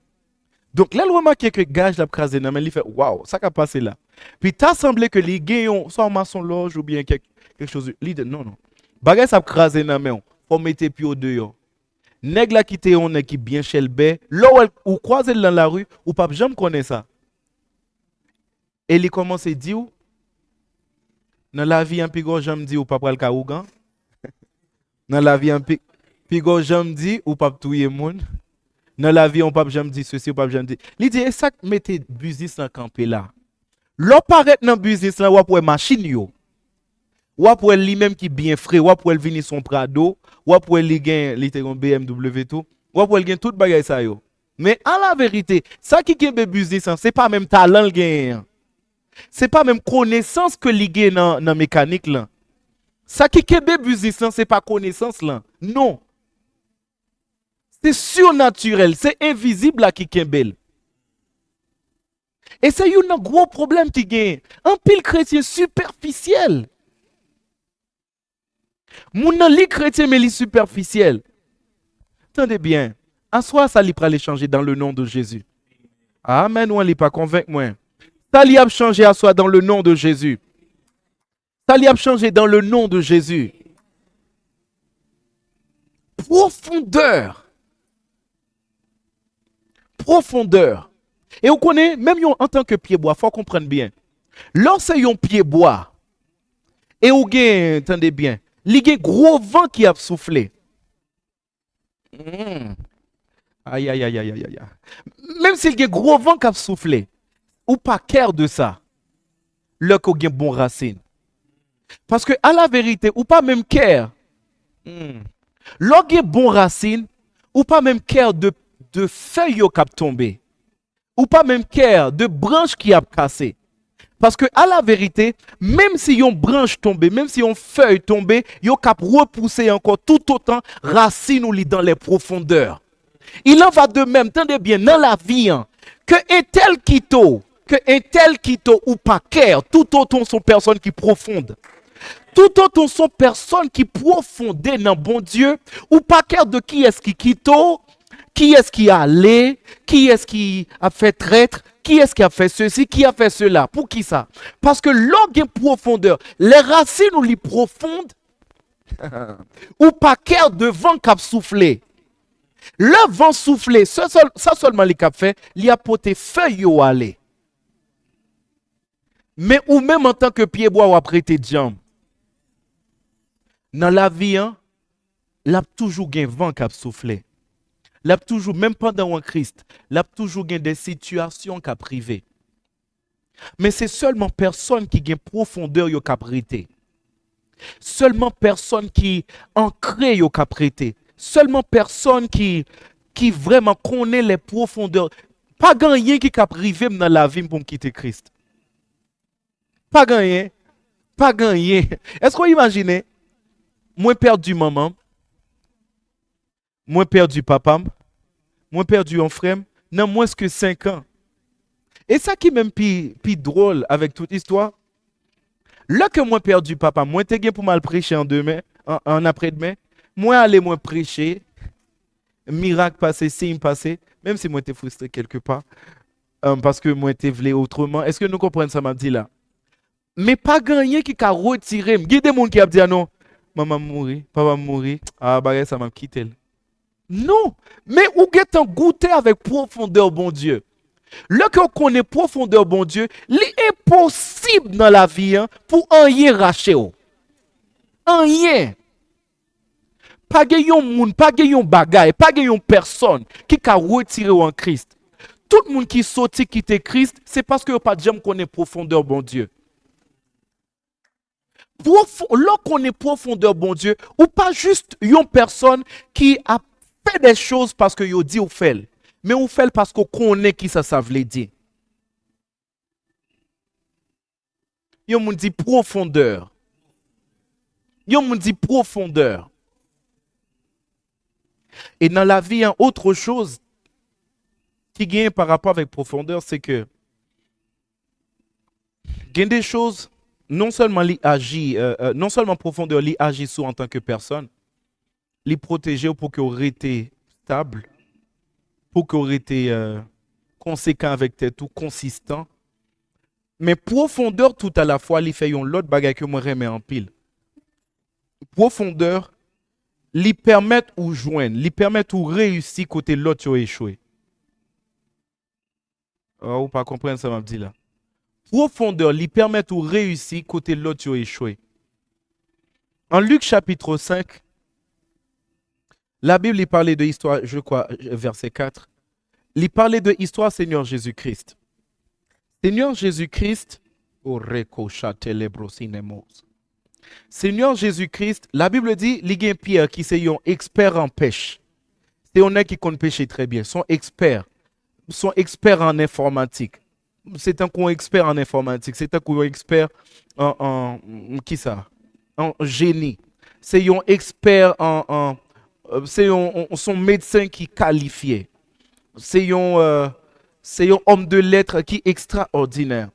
Donc là, il remarque que le gage l'a crasé, mais il fait waouh, ça qui a passé là. Puis t'as semblé que les gagnants, soit en maçon loge ou bien quelque chose. Il dit non, non. Bagay ça a crasé dans main. Faut mettre pied au dehors. Nèg la qui on est qui bien chelbe. Là ou croiser dans la rue, ou pas jamais connaît ça. Et il commence à dire dans la vie un pigo jamais dit ou pas pral kaougan. Dans la vie un pigo jamais dit ou pas touyer monde. Dans la vie on pas jamais dit ceci ou pas jamais dit. Il dit ça mettez business dans camper là. L'on paraît dans business là ou pour machine yo. Ou pour lui-même qui bien frais, ou pour venir son Prado, ou pour lui gagner BMW tout, ou pour gagner tout bagay ça yo. Mais en la vérité, ça qui gagne business, c'est pas même talent le gagne. C'est pas même connaissance que li gagne dans mécanique là. Ça qui gagne business, c'est pas connaissance là. Non. C'est surnaturel, c'est invisible là qui gagne. Et c'est un gros problème qui gagne. Un pile chrétien superficiel. Moun nan li chrétien mais li superficiel. Attendez bien. En soi, ça li pral changer dans le nom de Jésus. Amen ou on li pas convaincre moi. Ça li a changé à soi dans le nom de Jésus. Ça li a changé dans le nom de Jésus. Profondeur. Profondeur. Et vous connaissez, même en tant que pied bois, il faut comprendre bien. Lorsque yon pied bois, et vous avez, attendez bien, il y a un gros vent qui a soufflé. Aïe, aïe, aïe, aïe, aïe, aïe. Même s'il y a un gros vent qui a soufflé, ou pas care de ça, là qu'on a bon racine. Parce que à la vérité, ou pas même care, là qu'on a bon racine, ou pas même care de feuilles qui a tombé, ou pas même care de branches qui a cassé. Parce que à la vérité, même si yon branche tombée, même si yon feuille tombée, yon cap repousser encore tout autant racine ou li dans les profondeurs. Il en va de même, tenez bien, dans la vie, hein, que un tel quito ou pas care, tout autant sont personnes qui profondes. Tout autant sont personnes qui profondent dans bon Dieu, ou pas care de qui est-ce qui quito, qui est-ce qui a allé, qui est-ce qui a fait traître. Qui est-ce qui a fait ceci, qui a fait cela? Pour qui ça? Parce que l'eau est profondeur. Les racines ou les profondes, ou pas qu'un de vent qui a soufflé. Le vent soufflé, ça seulement les cap fait, il a porté feuille au aller. Mais ou même en tant que pied bois ou a prêté de jambes. Dans la vie, hein, il a toujours un vent qui a soufflé. Là toujours, même pendant un Christ, là toujours des situations qui privées. Mais c'est seulement personne qui gagne profondeur yo ka prêté. Seulement personne qui ancré yo ka prêté. Seulement personne qui vraiment connaît les profondeurs. Pas gagné qui ka privé dans la vie pour me quitter Christ. Pas gagné. Pas gagné. Est-ce que vous imaginez moi perdu maman, moi perdu papa, moi perdu un frère, dans moins que 5 ans. Et ça qui est même plus drôle avec toute l'histoire, là que moi perdu papa, moi t'ai pour mal prêcher en après-demain, moi aller moi prêcher, miracle passé, signe passé, même si moi j'étais frustré quelque part, parce que moi j'étais voulu autrement. Est-ce que nous comprenons ça, m'a dit là? Mais pas gagné qui a retiré. Il y a des gens qui ont dit non, maman mourir, papa mourir, ah bah ça m'a quitté. Non, mais où est-ce goûter avec profondeur, bon Dieu? Le que connaît profondeur, bon Dieu, l'impossible dans la vie hein, pour un rien racher. Un rien. Pas de monde, pas de bagaille, pas de personne qui a retiré en Christ. Tout le monde qui sorti quitter Christ, c'est parce que pas de jamais connaît profondeur, bon Dieu. Lorsqu'on est profondeur, bon Dieu, ou pas juste une personne qui a fait des choses parce que yo dit ou fait, mais ou fait parce qu'on connaît qui ça veut dire. Yo moun dit profondeur. Yo moun dit profondeur. Et dans la vie, hein, autre chose qui gagne par rapport avec profondeur, c'est que il y a des choses, non seulement non seulement profondeur, li agit sur en tant que personne, li protéger pour qu'on reste stable, pour qu'on reste conséquent avec tes tout, consistant. Mais profondeur tout à la fois, li fait yon l'autre bagay que moi remets en pile. Profondeur, li permet ou joindre, li permet ou réussir côté l'autre qui a échoué. Oh, ou pas comprendre ça m'a dit là. Profondeur, lui permet ou réussir côté l'autre qui a échoué. En Luc chapitre 5, la Bible il parlait de histoire, je crois, verset 4. Il parlait de histoire Seigneur Jésus-Christ. Seigneur Jésus-Christ, Seigneur Jésus-Christ, la Bible dit, il y a Pierre qui est un expert en pêche. C'est un qui connaît pêcher très bien, sont experts en informatique. C'est un expert en informatique, c'est un expert en qui ça? En génie. C'est un expert c'est son médecin qui est qualifié. C'est un homme de lettres qui est extraordinaire.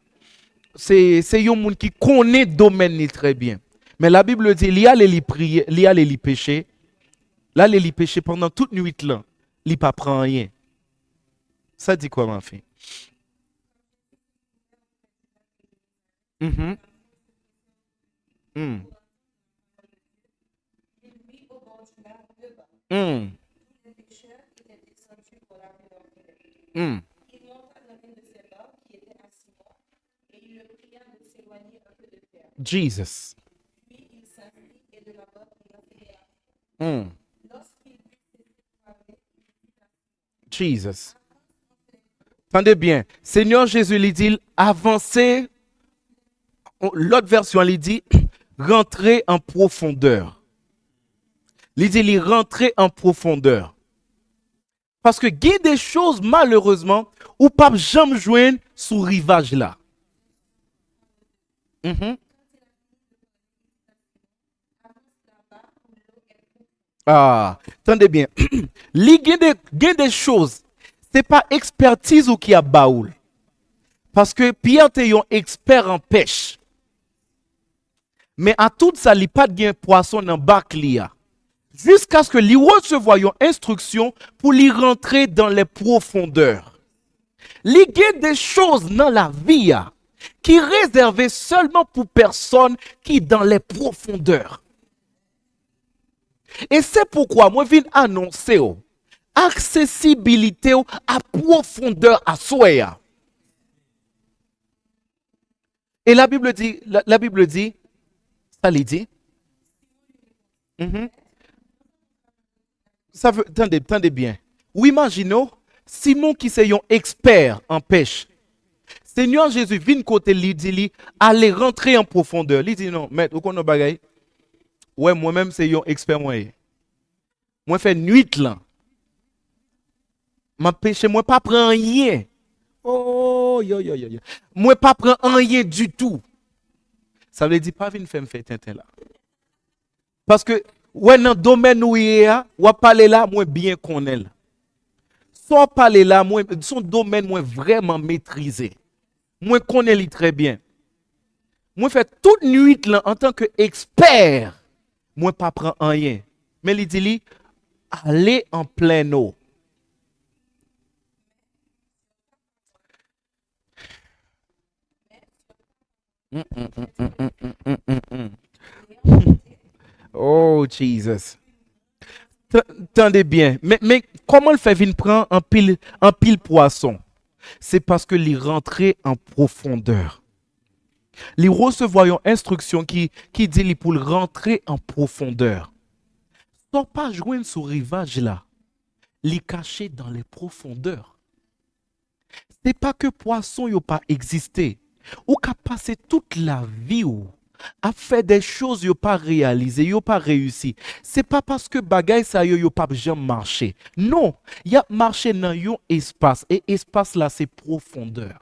C'est un monde qui connaît le domaine très bien. Mais la Bible dit, il y a les prier, il y a les pécher. Là, les pécher pendant toute nuit là, il pas prend rien. Ça dit quoi, ma fille? Mm-hmm. Mm. Mm. Mm. Jesus. Mm. Jesus. Attendez bien. Seigneur Jésus lui dit, avancez. L'autre version lui dit, rentrez en profondeur. Il dit, rentrez en profondeur. Parce que il y a des choses, malheureusement, où pas jamais joindre sous rivage là. Mm-hmm. Ah, attendez bien. Il y a des choses, c'est pas expertise ou qui a baoul. Parce que Pierre est un expert en pêche. Mais à tout ça, il n'y a pas de poisson dans le bac. Jusqu'à ce que lui recevoie une instruction pour lui rentrer dans les profondeurs. Il y a des choses dans la vie qui sont réservées seulement pour personnes qui sont dans les profondeurs. Et c'est pourquoi moi je viens annoncer accessibilité à profondeur à soi. Et la Bible dit, ça lui dit. Mm-hmm. Ça veut, attendez bien. Ou imaginons, Simon qui est un expert en pêche. Seigneur Jésus vient côté lui dit, allez rentrer en profondeur. Il dit non, maître, vous connaissez bagaille? Ouais, moi-même c'est un expert moi. Moi fais nuit là. Ma pêche, moi pas prend rien. Oh, yo. Moi pas prend rien du tout. Ça veut dire pas venir faire tintin là. Parce que ouais dans le domaine où il est, ou parler là, moi bien connais là. Soit parler là, moi son domaine moi vraiment maîtrisé. Moi connais lui très bien. Moi fait toute nuit là en tant que expert. Moi pas prend rien. Mais il dit aller en pleine eau. Oh, Jesus. Tendez bien. Mais comment le fait venir prendre un pile poisson? C'est parce que les rentrer en profondeur. Les recevoir une instruction qui dit pour rentrer en profondeur. Sans pas joindre ce rivage là. Les cacher dans les profondeurs. C'est pas que poisson n'a pas existé. Ou qu'a passé toute la vie ou a fait des choses yo pas réalisées, yo pas réussi. C'est pas parce que bagay ça yo pas jamais marché. Non, il y a marché dans un espace et espace là c'est profondeur.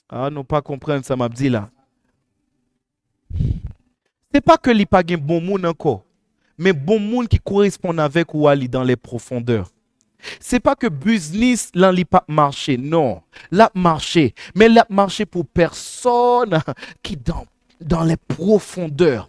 Ah non pas comprendre ça m'a dit là. C'est pas que li pas gen bon monde encore, mais bon monde qui correspond avec ou ali dans les profondeurs. C'est pas que business là li pas marché, non. L'a marché, mais l'a marché pour personne qui dans les profondeurs.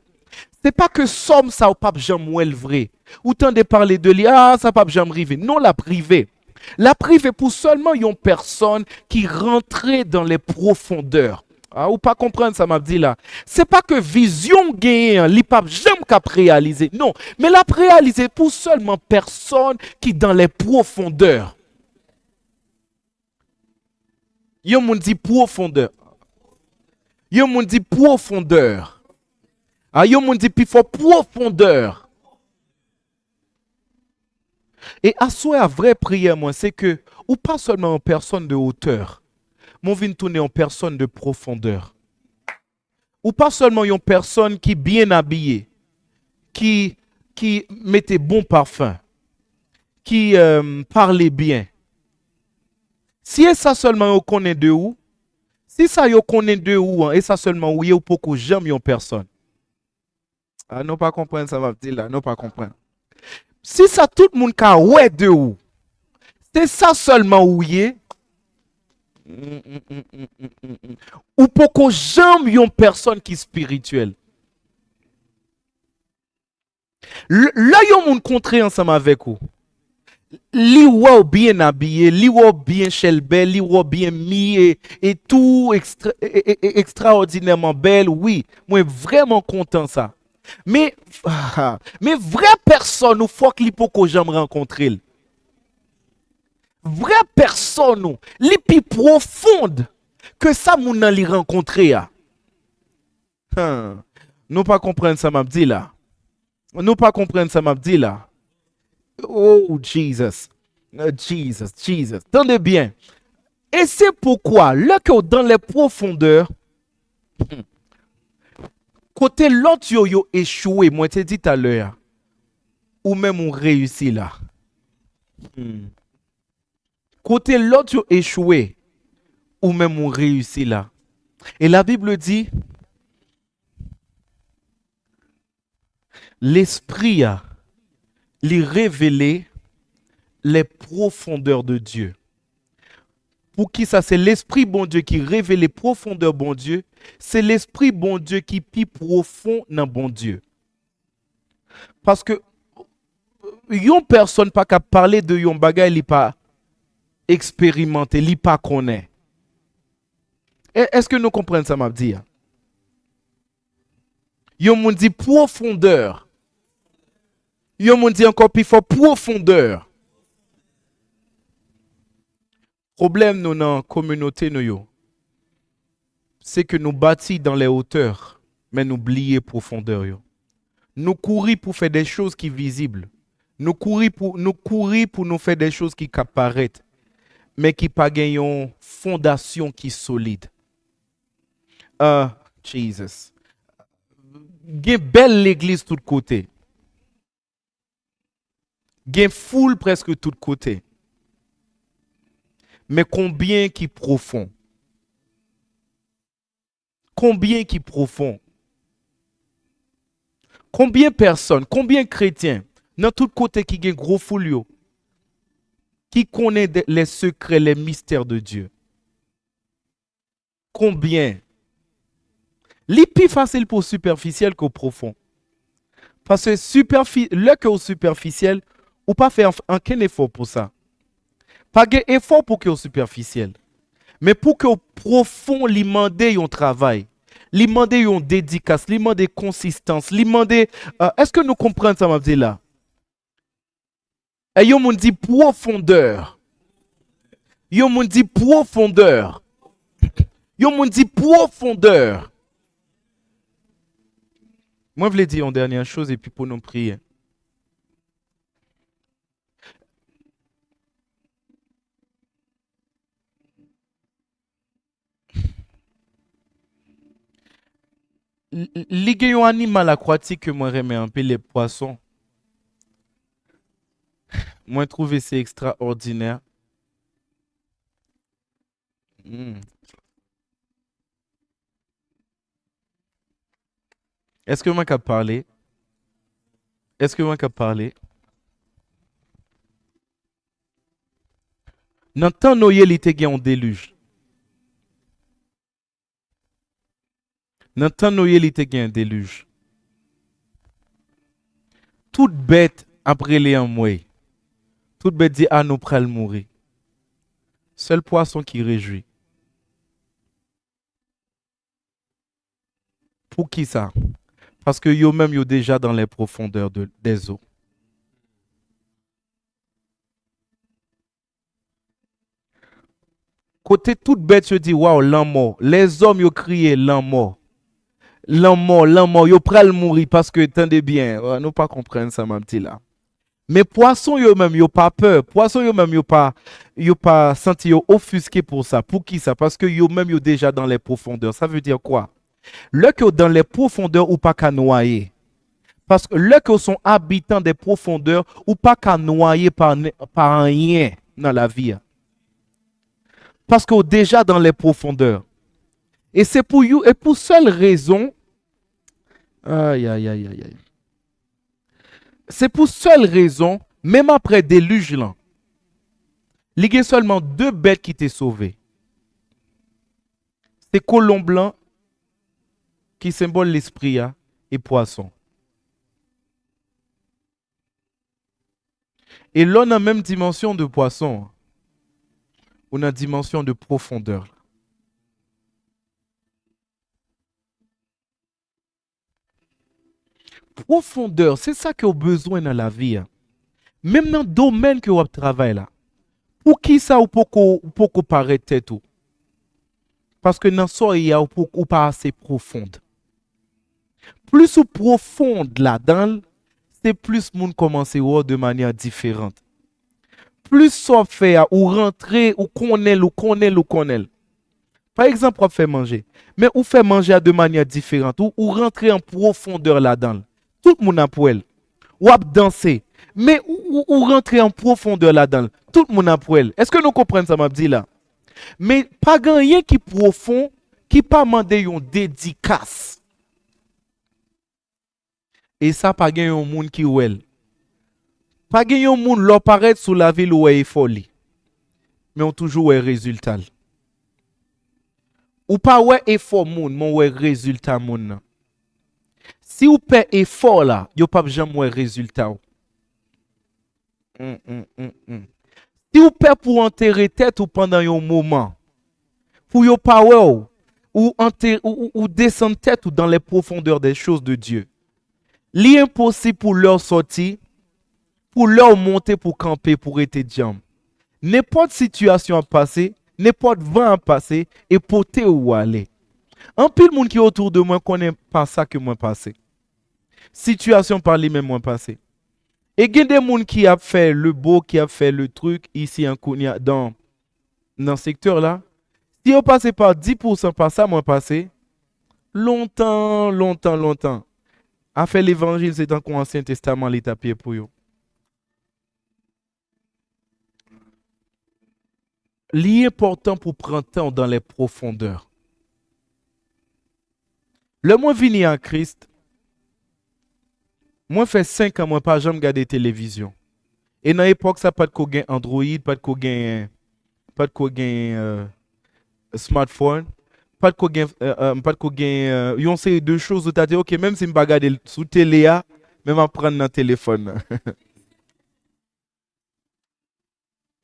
C'est pas que somme ça ou pas jamais vrai. Ou tant de parler de lui, ah ça pas jamais arrivé. Non, la privée. La privée pour seulement une personne qui rentrait dans les profondeurs. Ah, ou pas comprendre ça m'a dit là. C'est pas que vision gagne, li pas jamais cap réaliser. Non, mais la réaliser pour seulement personne qui dans les profondeurs. Yon moun dit profondeur. Yon moun dit profondeur. Ah, yon moun dit plus fort profondeur. Et à soi, vraie prière, moi, c'est que, ou pas seulement en personne de hauteur, mon vin tourner en personne de profondeur. Ou pas seulement une personne qui est bien habillée, qui mettait bon parfum, qui parlait bien. Si ça seulement on connaît de où, si ça on connaît de où, et ça seulement où, ou pour que j'aime une personne. Ah, non pas comprendre ça va dire là, non pas comprendre. Si ça tout le monde ka ouais de où, c'est ça seulement où y est. Ou pour que j'aime une personne qui est spirituelle. Là, yon moun contré ensemble avec vous. Li ou bien habillé, li ou bien chelbel, li ou bien mis et tout extraordinairement belle, oui. Moi, vraiment content ça. Mais vraie personne, il faut que li poko j'aime rencontrer. Vraie personne, li plus profonde que ça moun nan li rencontrer. Nous pas comprendre ça m'a dit là. Nous pas comprendre ça m'a dit là. Oh Jesus. Jesus. Tendez bien. Et c'est pourquoi, là que dans les profondeurs, côté l'autre yo échoué, moi t'ai dit tout à l'heure, ou même on réussit là. Côté l'autre yo échoué, ou même on réussit là. Et la Bible dit, l'esprit a lui révéler les profondeurs de Dieu. Pour qui ça? C'est l'esprit bon Dieu qui révèle les profondeurs bon Dieu. C'est l'esprit bon Dieu qui pie profond dans bon Dieu. Parce que yon personne pas qu'à parler de yon bagay li pas expérimenté, li pas connaît. Est-ce que nous comprenons ça m'a dit? Yon moun dit profondeur. Yon moun dit encore plus fort profondeur. Problème nous dans la communauté nous c'est que nous bâtis dans les hauteurs, mais nous oublions profondeur yo. Nous courir pour faire des choses qui sont visibles. Nous courir pour nous faire des choses qui apparaissent, mais qui pas une fondation qui est solide. Jesus. Gen belle l'église tout côté. Gen foule presque tout côté. Mais combien qui profond? Combien qui profond? Combien de personnes, combien de chrétiens, dans tout côté qui gen gros foule, qui connaît les secrets, les mystères de Dieu? Combien? Li plus facile pour superficiel qu'au profond. Parce que le que au superficiel, Ou pas faire aucun effort pour ça. Pas de effort pour que vous superficiel. Mais pour que vous profond, lui demander un travail. Lui demander une dédicace, lui demander consistance, lui demander... est-ce que nous comprenons ça, m'a dit là? Et yo moun dit profondeur. Yo moun dit profondeur. Yo moun dit profondeur. Moi, je voulais dire une dernière chose et puis pour nous prier. Il y a un animal aquatique que moi j'aime un peu, les poissons. Moi, je trouve c'est extraordinaire. Mm. Est-ce que moi qui parler? Est-ce que moi qui parler? Dans le temps, Noël était un déluge. Dans le temps, Noël était un déluge. Toute bête après les amoués. Toute bête dit, ah, nous pral mourir. Seul poisson qui réjouit. Pour qui ça? Parce que yo même yo déjà dans les profondeurs des eaux. Côté toute bête, je dis, waouh, l'an mort. Les hommes yo crié l'an mort. L'an mort, yo pral mourir parce que, attendez bien, nous pas comprendre ça, mon petit là. Mais poisson yo même yo pas peur, poisson yo même yo pas senti yo offusqué pour ça. Pour qui ça? Parce que yo même yo déjà dans les profondeurs. Ça veut dire quoi? Le que dans les profondeurs ou pas qu'à noyer. Parce que le que sont habitants des profondeurs ou pas qu'à noyer par rien dans la vie. Parce que déjà dans les profondeurs. Et c'est pour you et pour seule raison. Aïe aïe aïe aïe aïe. C'est pour seule raison, même après déluge là, il y a seulement deux bêtes qui t'ont sauvé. C'est colomb blanc qui symbole l'esprit et poisson. Et là, on a même dimension de poisson. On a dimension de profondeur. Profondeur, c'est ça que vous avez besoin dans la vie. Même dans le domaine que vous travaillez là. Pour qui ça ou pour qu'on paraître tête tout? Parce que dans ça, il y a ou pas assez profonde. Plus ou profonde là-dedans, c'est plus le monde commence à voir de manière différente. Plus ça fait ou rentrer ou connaît. Par exemple, on fait manger. Mais on fait manger de manière différente. Ou rentrer en profondeur là-dedans. Tout le monde a pour elle. Ou a danser. Mais ou rentrer en profondeur là-dedans. Tout le monde a pour elle. Est-ce que nous comprenons ça, m'a dit là? Mais pas rien qui profond, qui pas demander une dédicace. Et ça, pas un monde qui ou elle. Pas un monde qui paraît sous la ville où il est folie. Mais on toujours un résultat. Ou pas ouais effort moun, mon ouais résultat moun. Si ou fait effort là, yo pas jamais ouais résultat. Si ou fait pour enterrer tête ou pendant un moment, pour yo pas ouais ou descendre tête ou dans les profondeurs des choses de Dieu. L'impossible pour leur sortir, pour leur monter pour camper pour être diam. N'importe situation à passer, n'importe vent à passer et porter où aller. Un pile monde qui est autour de moi connaît pas ça que moi passé. Situation par lui-même moi passé. Et il y a des gens qui a fait le beau, qui a fait le truc ici en Kounia, dans ce secteur là. Si on passe par 10% par ça moi passé, longtemps. A fait l'évangile, c'est dans l'Ancien Testament l'état pied pour eux. L'important pour prendre temps dans les profondeurs. Le moins venu en Christ, moi fait 5 ans, moi pas jamais regardé télévision. Et dans l'époque, ça pas de quoi Android, pas de quoi smartphone, pas de quoi yon c'est deux choses où tu as dit OK, même si je ne pas regarder sous télé, même à prendre dans le téléphone.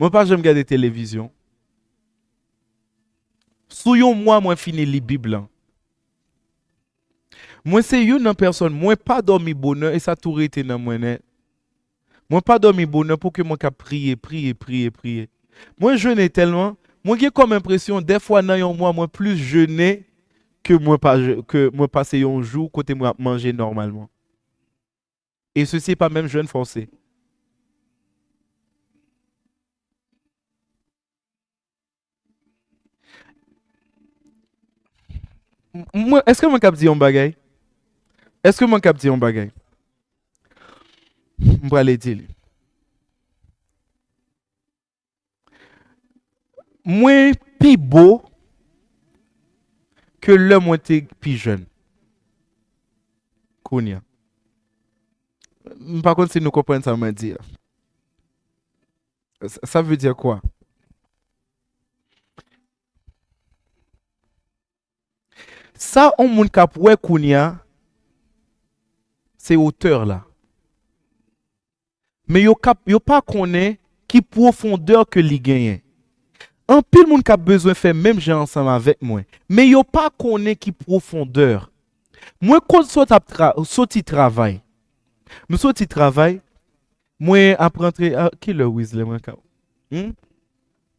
Moi, pas j'aime regarder télévision. Souillons moi fini li Bible. Là. Moi, c'est une personne, moi, pas dormi bonheur et ça tout été dans moi net. Moi, pas dormi bonheur pour que moi ka prier. Moi, jeûne tellement, moi, j'ai comme impression, des fois, dans un mois, moi, plus jeûner que moi passer un jour côté moi manger normalement. Et ceci n'est pas même jeûne forcé. Moi, est-ce que mon cap dit un bagay? Est-ce que mon cap dit un bagay? Je vais aller dire. Moi, plus beau que l'homme moi était plus jeune. Kounia. Par contre, si nous comprenons ça, me dire. Ça veut dire quoi? Ça, on moun kap ouais Kounia, c'est auteur là. Mais yo pas connaît qui profondeur que li gagne. Un pile moun kap besoin faire même j'ai ensemble avec moi. Mais yo pas connaît qui profondeur. Moi quand sorti travail. Nous sorti travail, moi après rentrer qui le Weasley moi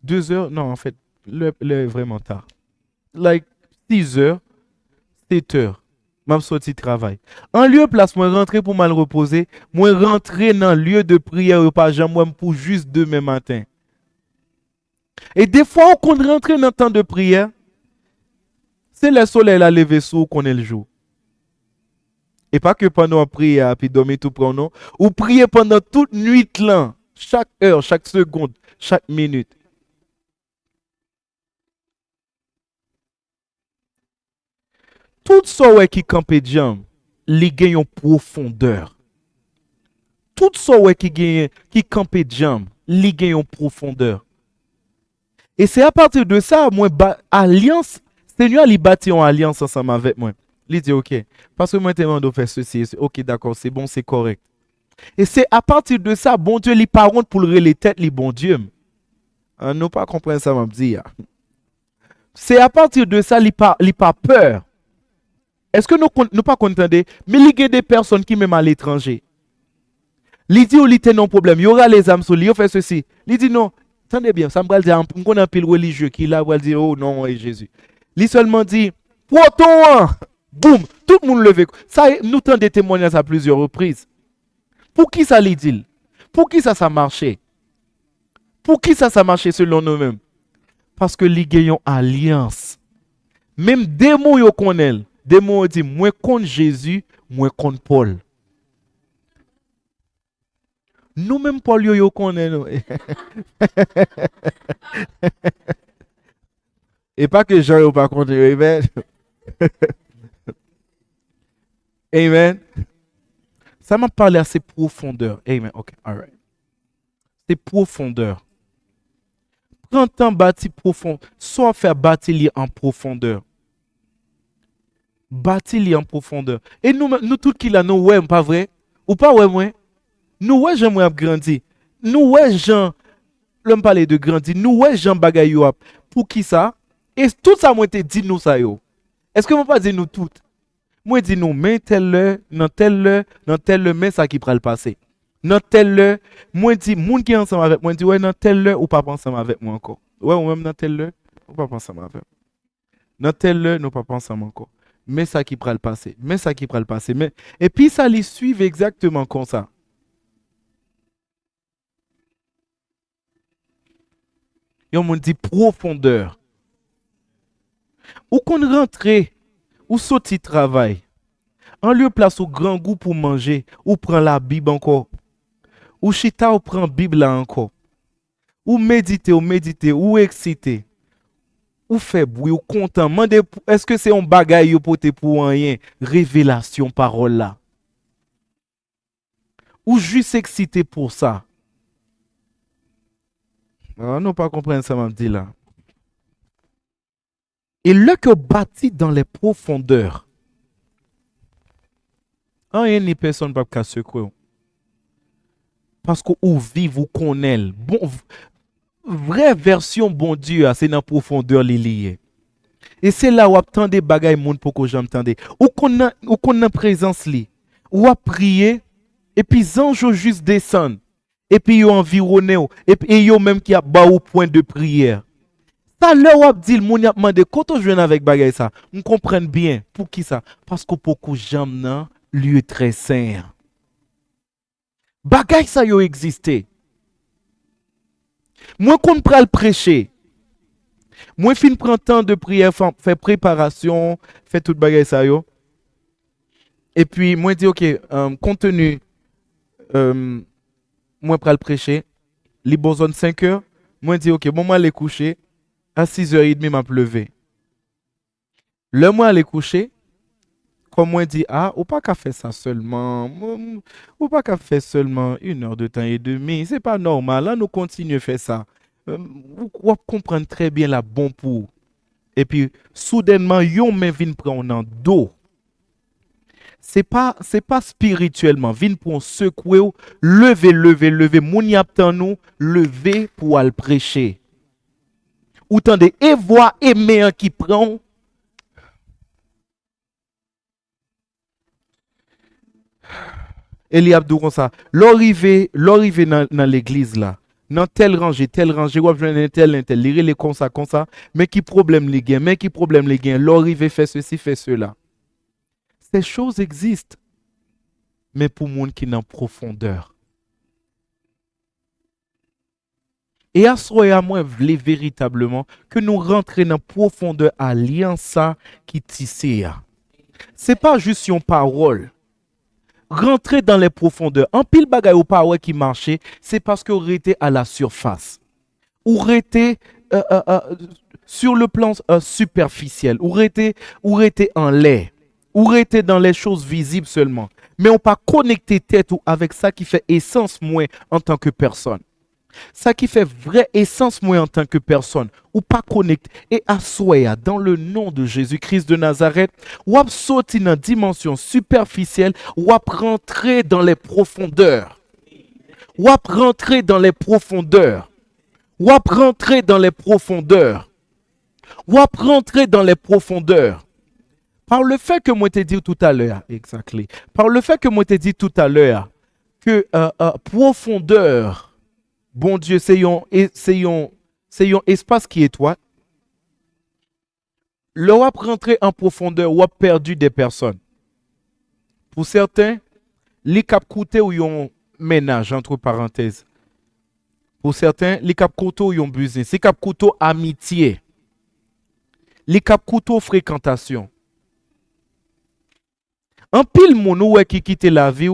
2 heures non en fait le vraiment tard. Like 6 heures, 7 heures. M'a sorti travail. En lieu place moi rentrer pour mal reposer, moi rentrer dans lieu de prière pas jamais pour juste demain matin. Et des fois on compte rentrer dans le temps de prière, c'est le soleil la lever sous qu'on est le jour. Et pas que pendant la prière puis dormir tout prend non, ou prier pendant toute nuit là, chaque heure, chaque seconde, chaque minute. Tout ça qui campe diam, li gagne en profondeur. Tout ça qui campe diam, li gagne en profondeur. Et c'est à partir de ça, moi, alliance, Seigneur, il bâtit une alliance ensemble avec moi. Il dit, ok, parce que moi, je demande faire ceci. Ok, d'accord, c'est bon, c'est correct. Et c'est à partir de ça, bon Dieu, les parents pour le les têtes, les bon Dieu. Nous pas comprendre ça, m'a dit. C'est à partir de ça, il pas peur. Est-ce que nous pas contendez? Mais il y a des personnes qui même à l'étranger. Il dit, il y a un problème. Il y aura les âmes sur lui, il fait ceci. Il dit, non, attendez bien, ça me dire, on connaît un pile religieux qui là, va dire, oh non, Jésus. Il seulement dit, poiton, boum, tout le monde levé. Ça, nous tentons des témoignages à plusieurs reprises. Pour qui ça lui dit? Pour qui ça marchait? Pour qui ça marchait selon nous-mêmes? Parce que les gagnons alliance. Même des mots yo connaissent. Des mots dit moi contre Jésus, moi contre Paul. Nous-mêmes Paul yo connaissons. Et pas que Jean yo pas contre. Amen. Amen. Ça m'a parlé à ses profondeurs. Amen. Ok, alright. C'est profondeur. Prends temps bâti profond, soit faire bâtir en profondeur. Bâtir en profondeur. Et nous tous qui là, nous ouais, pas vrai? Ou pas ouais, moi? Nous ouais, j'aimerais grandir. Nous ouais, Jean, l'homme parler de grandir. Nous ouais, Jean bagay yo. Pour qui ça? Et tout ça, moi, te dit nous ça yo. Est-ce que moi pas dire nous toutes? Moi, dis nous, mais dans telle mais ça qui pral passer. Dans telle heure, moi dis, moun qui ensemble avec moi, dit ouais, dans telle heure ou pas ensemble avec moi encore. Ouais, ou même dans telle heure, ou pas ensemble avec moi. Dans telle heure, nous pas ensemble encore. Mais ça qui pral passer. Mais ça qui pral passer. Mais... Et puis ça les suit exactement comme ça. Et on dit profondeur. Ou qu'on rentre, ou sorti travail. En lieu place au grand goût pour manger, ou prend la Bible encore. Ou chita ou prend Bible là encore. Ou méditer, ou excité. Ou fait bruit, ou content. Est-ce que c'est un bagay pour rien? Révélation, parole là. Ou juste excité pour ça. On n'a pas compris ça, m'a dit là. Et là que bâti dans les profondeurs. Rien ni personne ne peut secouer. Parce que vous vivez, vous connaissez. Bon, vraie version bon Dieu, c'est dans la profondeur liée. Et c'est là où attend des bagailles monde pour que j'entende. Ou qu'on a présence li. Ou à prier et puis anges juste descendent. Et puis yo environné et puis yo même qui a bas au point de prière. Ça là où dit le monde a demandé quand on joue avec bagaille ça, on comprend bien pour qui ça parce que beaucoup j'aime nan lieu très saint. Bagaille ça yo existé. Moi qu'on pral prêcher. Moi fin prend temps de prière, fait préparation, fait toute bagaille ça yo. Et puis moi dis OK, contenu moi pral prêcher, li besoin 5 heures, moi dis OK, bon moi aller coucher à 6h30 m'a levé. Le moi aller coucher comme moi dit ou pas qu'à faire ça seulement, ou pas qu'à faire seulement 1 heure de temps et demi, c'est pas normal, là nous continuons à faire ça. Vous comprenez très bien la bon pour. Et puis soudainement yon men vin prendre en dos. C'est pas spirituellement, vin pour secouer, lever, moun y aptan nous, lever pour aller prêcher. Ou tande et voir aimer qui prend. Eliab dit comme ça, l'arrivée dans l'église là, dans tel rangée, ou besoin tel, lire les comme ça, mais qui problème les gains, l'arrivée fait ceci, fait cela. Ces choses existent, mais pour monde qui n'en profondeur. Et à ce moment moi, voulais véritablement que nous rentrions dans profondeur alliance qui tissé. C'est pas juste une parole. Rentrer dans les profondeurs. En pile bagay ou pas qui marchait, c'est parce que vous étiez à la surface. Ou étiez sur le plan superficiel. Ou étiez en l'air. Ou étiez dans les choses visibles seulement. Mais on pas connecté tête ou avec ça qui fait essence moi en tant que personne. Ça qui fait vraie essence moi en tant que personne, ou pas connecté, et assoya dans le nom de Jésus-Christ de Nazareth, ou ap sauter dans dimension superficielle, ou ap rentrer dans les profondeurs. Ou ap rentrer dans les profondeurs. Ou ap rentrer dans les profondeurs. Ou ap rentrer dans les profondeurs. Par le fait que moi t'ai dit tout à l'heure, exactly. Par le fait que moi t'ai dit tout à l'heure que profondeur. Bon Dieu, c'est un espace qui est toi. Le wap rentrer en profondeur, wap perdu des personnes. Pour certains, li kap koute ou yon ménage, entre parenthèses. Pour certains, li kap koute ou yon business. Li kap koute amitié. Li kap koute fréquentation. En pile moun ou qui quitte la vie,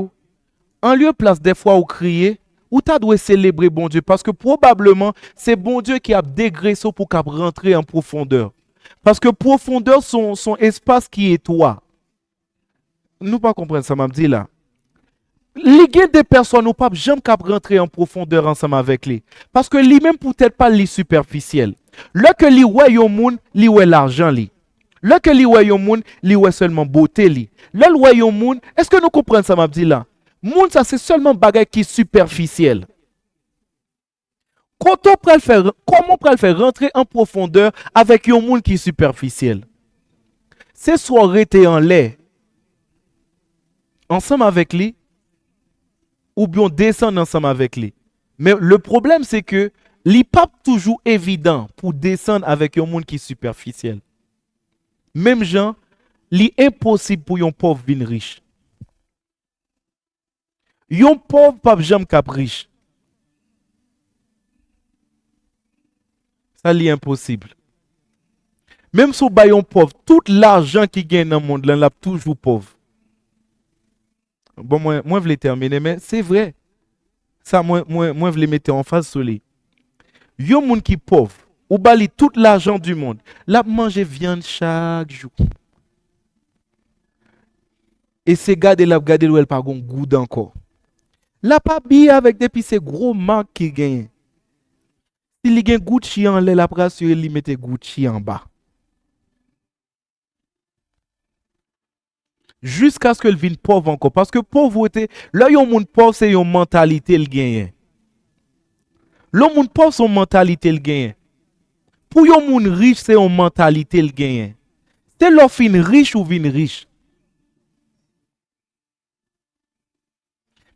en lieu place des fois ou crier, ou tu dois célébrer bon Dieu parce que probablement c'est bon Dieu qui a dégraissé pour qu'il rentrer en profondeur. Parce que profondeur son espace qui est toi. Nous pas comprendre ça m'a dit là. Liguer des personnes ou pas jamais cap rentrer en profondeur ensemble avec lui parce que lui même peut-être pas li superficiel. Là que li ouais yon moun, li ouais l'argent li. Là que li ouais yon moun, li ouais seulement beauté li. Là ouais yon moun, est-ce que nous comprenons ça m'a dit là? Moun ça c'est seulement bagay qui est superficiel. Comment on peut le faire rentrer en profondeur avec un monde qui est superficiel? C'est soit rester en l'air ensemble avec lui ou bien descendre ensemble avec lui. Mais le problème c'est que n'est pas toujours évident pour descendre avec un monde qui est superficiel. Même gens, c'est impossible pour un pauvre venir riche. Yon pauvre pas jamais cap riche. Ça est impossible. Même si vous yon pauvre, tout l'argent qui gagne dans le monde, là, toujours pauvre. Bon, moi, je voulais terminer, mais c'est vrai. Ça, moi, je voulais mettre en face sur lui. Yon monde qui pauvre, ou bali tout l'argent du monde, là, manger viande chaque jour. Et c'est garder où elle pas gon goût encore. La pas bien avec depuis ces gros marques qui gagnent. Si il gagne Gucci en l'air, la presse il mette Gucci en bas. Jusqu'à ce que le vienne pauvre encore parce que pauvreté, là yon monde pauvre c'est une mentalité le gagne. L'homme moun pas son mentalité le gagne. Pour yon moun riche, c'est une mentalité le gagne. C'est l'offre riche ou vin riche.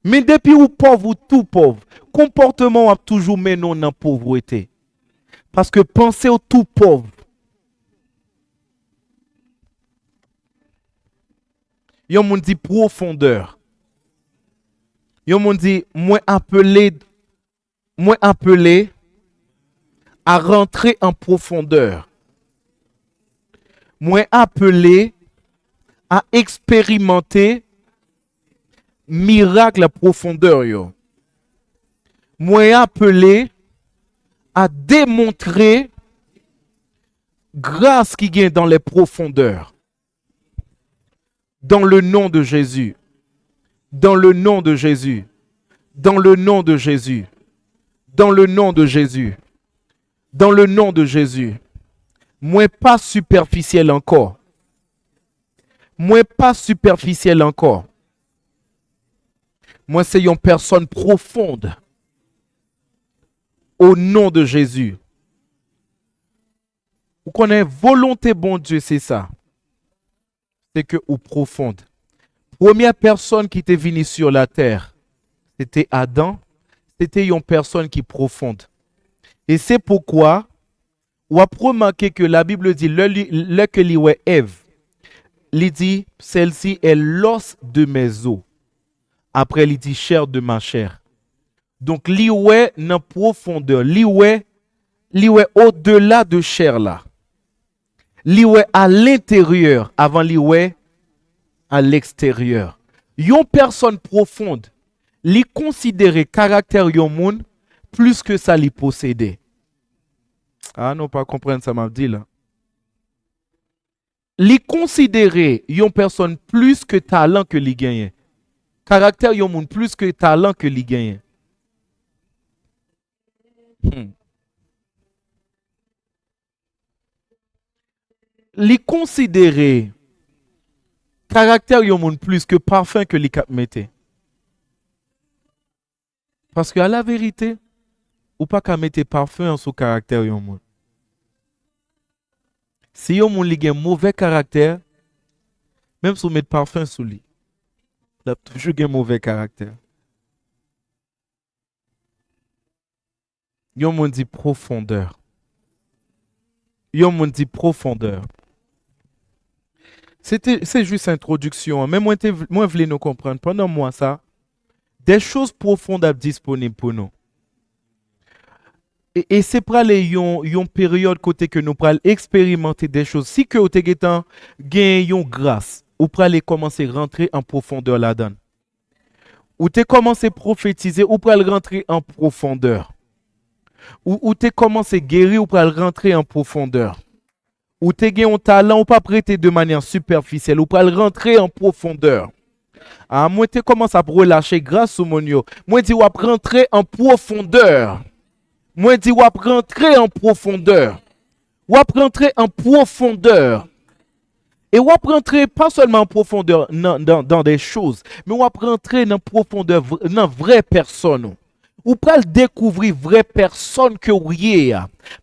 Mais depuis ou pauvre ou tout pauvre, comportement a toujours mené dans la pauvreté. Parce que penser au tout pauvre. Yon moun dit profondeur. Yon moun dit moi appelé à rentrer en profondeur. Moi appelé à expérimenter miracle à profondeur yo. Moi appelé à démontrer grâce qui vient dans les profondeurs. Dans le nom de Jésus. Dans le nom de Jésus. Dans le nom de Jésus. Dans le nom de Jésus. Dans le nom de Jésus. Moi pas superficiel encore. Moi pas superficiel encore. Moi c'est une personne profonde. Au nom de Jésus. Vous connaissez volonté bon Dieu, c'est ça. C'est que ou profonde. Première personne qui était venue sur la terre, c'était Adam. C'était une personne qui est profonde. Et c'est pourquoi, on a remarqué que la Bible dit, le que l'y Ève, il dit, celle-ci est l'os de mes os. Après, il dit, chair de ma chair. Donc, l'y est dans profondeur, l'y est au-delà de chair là. L'y est à l'intérieur, avant l'y est à l'extérieur. Une personne profonde, li considérer caractère yon moun plus que ça li posséder. Ah non, pas comprendre ça m'a dit là. Li considérer yon personne plus que talent que li gagne. Caractère yon moun plus que talent que li gagne. Li considérer caractère yon moun plus que parfum que li kap mette. Parce que à la vérité, ou pas qu'à mettre parfum sur caractère yon moun. Si yon moun li gen mauvais caractère, même si vous mettez parfum sur lui, il a toujours gen mauvais caractère. Yon moun dit profondeur. Yon moun dit profondeur. C'est juste introduction. Mais moi, je voulais nous comprendre. Pendant moi, ça, des choses profondes sont disponibles pour nous. Et c'est pour aller une période côté que nous pourrons expérimenter des choses. Si que vous avez une grâce, vous pourrez aller commencer à rentrer en profondeur là-dedans. Ou tu commencé à prophétiser, ou pourrez rentrer en profondeur. Ou tu commencé à guérir, ou pourrez rentrer en profondeur. Ou tu as un talent, ou pas prêter de manière superficielle, ou pourrez rentrer en profondeur. Ah, moi, tu commences à relâcher grâce au monio. Moi, je dis, rentrer en profondeur. Moi, je dis, rentrer en profondeur. Rentrer en profondeur. Et rentrer pas seulement en profondeur dans des choses, mais rentrer en profondeur dans vraie personne. Ou pas découvrir vraie personne que vous êtes.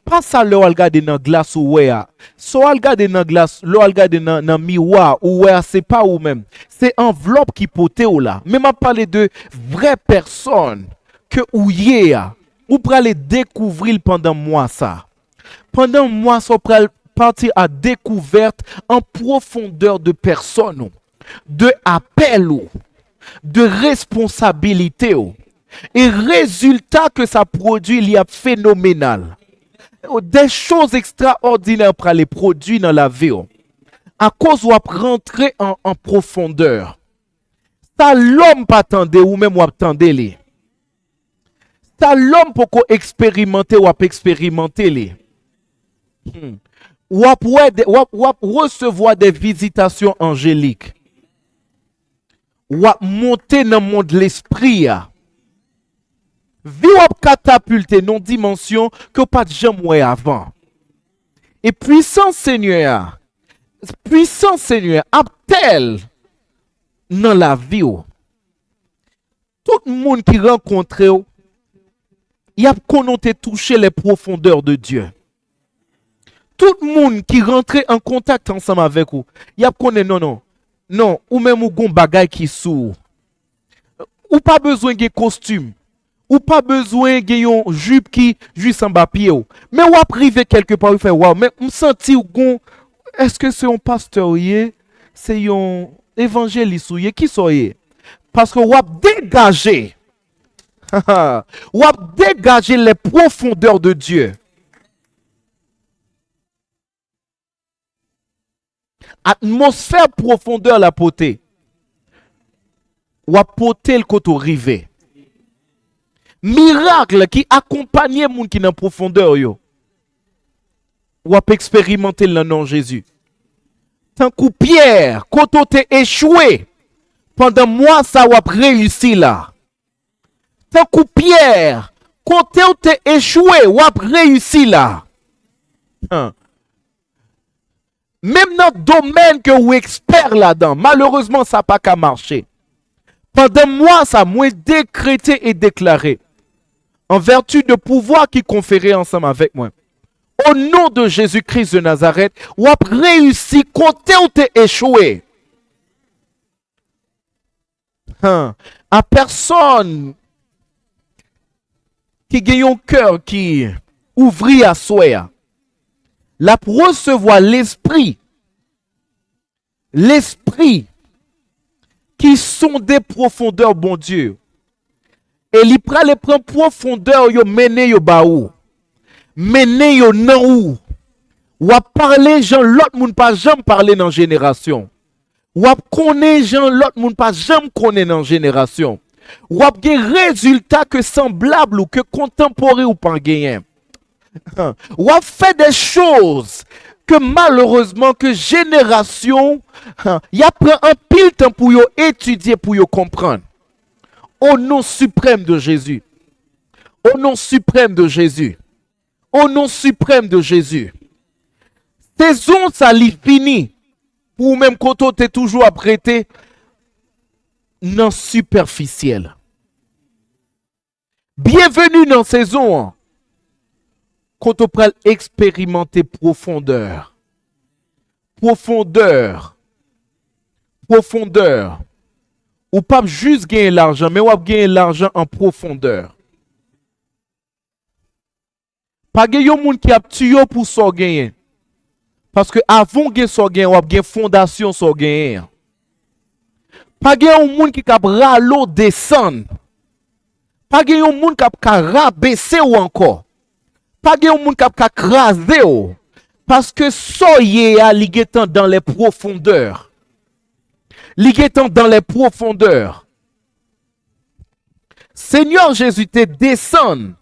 Pas ça le regarder dans glace ou ouais. So regarder dans glace, le regarder dans miroir ou ouais, c'est pas ou même. C'est enveloppe qui pote ou là. Mais m'a parlé de vraie personne que vous êtes. Ou pour aller découvrir pendant moi ça. Pendant moi ça pour partir à découverte en profondeur de personne, de appel, de responsabilité. Et résultat que ça produit, il y a phénoménal. Des choses extraordinaires pour les produire dans la vie. À cause où rentrer en profondeur. Ça l'homme pas attendre ou même ou attendre les. Ça l'homme pour expérimenter ou expérimenter les. Ou recevoir des visitations angéliques. Ou monter dans le monde de l'esprit. Vie ou catapulter non dimension que pas de jamais avant. Et puissant Seigneur a tel dans la vie. Tout le monde qui rencontre, il y a qu'on te touché les profondeurs de Dieu. Tout le monde qui rentrait en contact ensemble avec vous, il y a qu'on est non, ou même ou gon bagay qui sou. Ou pas besoin de costume. Ou pas besoin de une jupe qui juste en bas pied. Mais ou privé quelque part, il fait waouh, mais on senti ou gon, est-ce que c'est un pasteur c'est un évangéliste qui soyez? Parce que ou a dégagé. Ou a dégagé les profondeurs de Dieu. Atmosphère profondeur la potée. Ou a poté le côté rivé. Miracle qui accompagnait moun qui dans profondeur yo. Ou a expérimenté le nom de Jésus. Tant que Pierre, quand on t'est échoué, pendant moi ça ou a réussi là. Tant que Pierre, quand on t'est échoué, ou a réussi là. Même dans le domaine que vous êtes expert là-dedans, malheureusement, ça n'a pas qu'à marcher. Pendant moi, ça m'a décrété et déclaré, en vertu de pouvoir qui conférait ensemble avec moi. Au nom de Jésus-Christ de Nazareth, vous avez réussi quand vous êtes échoué. À personne qui gagne un cœur qui ouvrit à soi. La recevoir l'esprit qui sont des profondeurs, bon Dieu. Et il prend les profondeurs, yo mené yo baou, mené yo nan ou. Ou a parler gens l'autre moun pas jamais parler dans génération. Ou a connaît gens l'autre moun pas jamais connaît dans génération. Ou a des résultats que semblables ou que contemporains ou pas gagné. Ou a fait des choses que malheureusement que génération y a pris un pile temps pour yo étudier, pour yo comprendre. Au nom suprême de Jésus. Au nom suprême de Jésus. Au nom suprême de Jésus. Saison ça li fini. Ou même quand on t'est toujours apprêté non superficiel. Bienvenue dans saison. Quand on peut expérimenter profondeur. Profondeur. Profondeur. Ou pas juste gagner l'argent, mais ou gagner l'argent en profondeur. Pas gagner un monde qui a tué pour son gagner. Parce que avant de son gagner, ou a gagner fondation son gagner. Pas gagner un monde qui a râlo descendre. Pas gagner un monde qui a rabaisser ou encore. Pas de monde qui a crasé parce que soyez à l'iguetant dans les profondeurs. L'iguetant dans les profondeurs. Seigneur Jésus te descend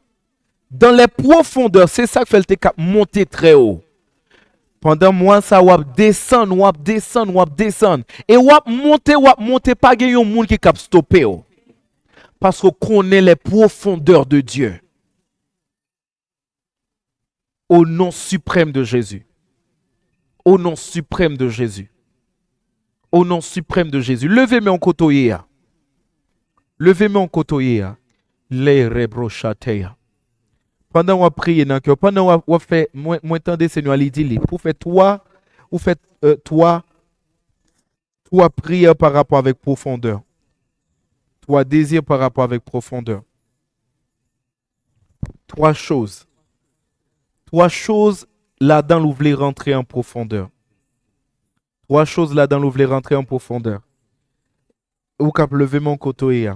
dans les profondeurs. C'est ça qui fait te monter très haut. Pendant moi ça wap descend, wap descend, wap descend. Et wap monter pas de monde qui a stoppé. Parce qu'on connaît les profondeurs de Dieu. Au nom suprême de Jésus. Au nom suprême de Jésus. Au nom suprême de Jésus. Levez-moi en côté. Levez-moi en côté. Les rebrochateya. Pendant qu'on prie dans le cœur, pendant qu'on fait, moi entendez Seigneur, il dit, pour faire toi prière par rapport avec profondeur. Toi désir par rapport avec profondeur. Trois choses. Trois choses là-dedans, vous voulez rentrer en profondeur. Trois choses là-dedans, vous voulez rentrer en profondeur. Ou cap lever mon côté.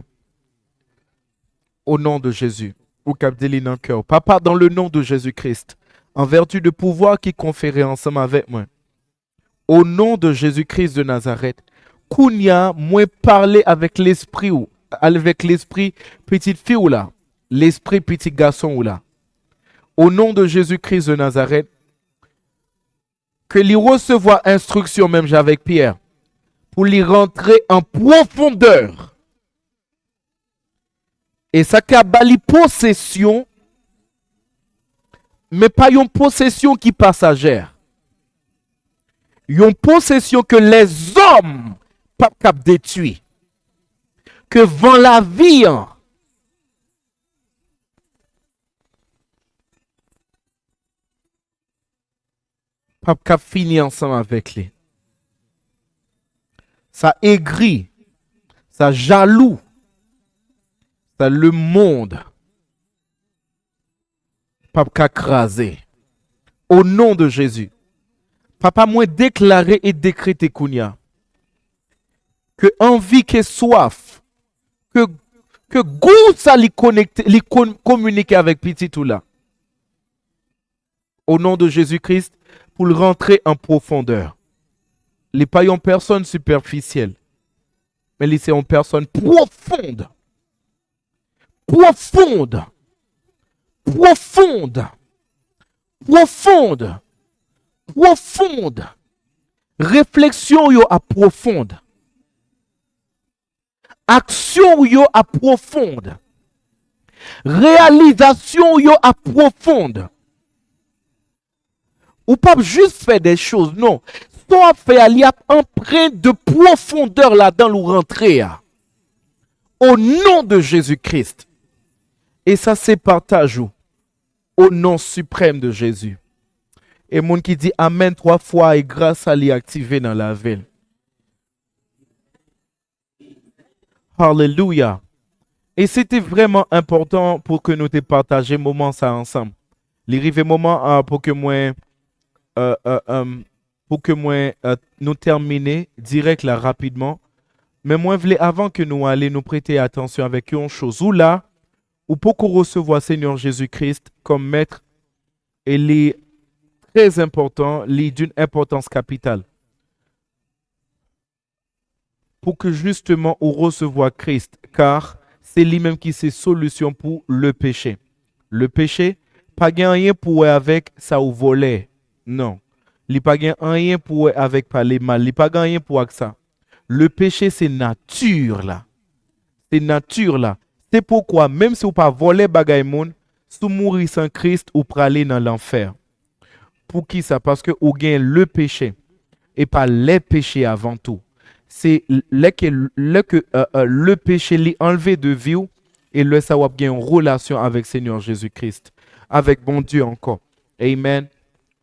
Au nom de Jésus. Ou cap déli dans le cœur. Papa, dans le nom de Jésus-Christ, en vertu de pouvoir qui conférait ensemble avec moi. Au nom de Jésus-Christ de Nazareth, Kounia, moi parler avec l'esprit ou avec l'esprit petite fille ou là, l'esprit petit garçon ou là. Au nom de Jésus-Christ de Nazareth, que lui recevoir instruction même avec Pierre, pour lui rentrer en profondeur. Et ça qui a bali possession, mais pas une possession qui passagère. Une possession que les hommes pas cap détruire. Que vend la vie. Pas qu'à finir ensemble avec lui. Ça aigrit, ça jaloux, ça le monde. Pas qu'à craser. Au nom de Jésus. Papa, moi déclarer et décréter Kounia. Que envie, que soif, que goût ça les connecter, les communiquer avec petit tout là. Au nom de Jésus-Christ, pour le rentrer en profondeur. Les pas en personne superficielle, mais les c'est en personne profonde. Profonde. Profonde. Profonde. Profonde. Réflexion yo à profonde. Action yo à profonde. Réalisation yo à profonde. Ou pas juste faire des choses, non. Soit faire il y a empreinte de profondeur là-dedans où rentrer. Au nom de Jésus-Christ. Et ça c'est partage au nom suprême de Jésus. Et mon qui dit Amen 3 fois et grâce à l'y activer dans la ville. Alléluia. Et c'était vraiment important pour que nous te partagions moment ça ensemble. L'arrivée moment pour que moi nous terminer direct là rapidement. Mais moi je voulais avant que nous allions nous prêter attention avec une chose ou là ou pour qu'on recevoir Seigneur Jésus-Christ comme maître et les très important, les d'une importance capitale. Pour que justement on recevoir Christ, car c'est lui-même qui c'est solution pour le péché. Le péché, pas rien pour avec ça ou voler. Non. Il pas rien pour avec parler mal. Il pas rien pour avec ça. Le péché c'est nature là. C'est nature là. C'est pourquoi même si vous pas voler bagay moun, si vous mourir sans Christ ou pour aller dans l'enfer. Pour qui ça? Parce que vous gagnez le péché et pas les péchés avant tout. C'est le péché l'est enlevé de vie et le ça va gagner une relation avec Seigneur Jésus-Christ, avec bon Dieu encore. Amen.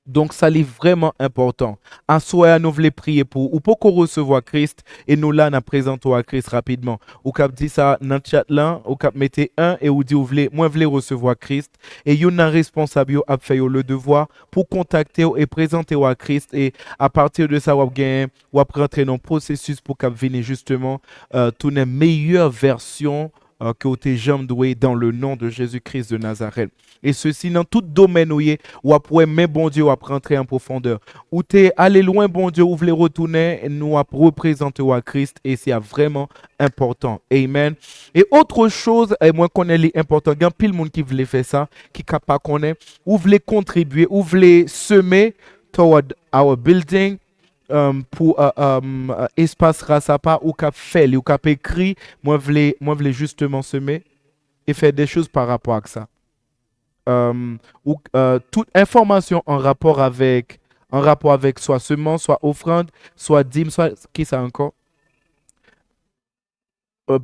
Donc ça est vraiment important. En soi, nous voulons prier pour ou pour qu'on recevoir Christ et nous là nous présentons à Christ rapidement. Ou cap dit ça dans le chat là, ou cap mettez un et ou dit ou voulez moi voulez recevoir Christ et you n'a responsable à faire le devoir pour contacter et présenter à Christ et à partir de ça ou gain ou rentrer dans le processus pour cap venir justement toute une meilleure version que vous jamais doué dans le nom de Jésus-Christ de Nazareth. Et ceci dans tout domaine où ou après mais bon Dieu ou rentrer en profondeur. Ou t'es allé loin bon Dieu, ou voulez retourner nous représenter à Christ et c'est vraiment important. Amen. Et autre chose, et moi connais l'important, il y a pile monde qui voulait faire ça, qui capable connaître, ou voulez contribuer, ou voulez semer toward our building. Pour espace Rasapa ou cap fait ou cap écrit moi voulais justement semer et faire des choses par rapport à ça toute information en rapport avec soit semence soit offrande soit dîme soit qui ça encore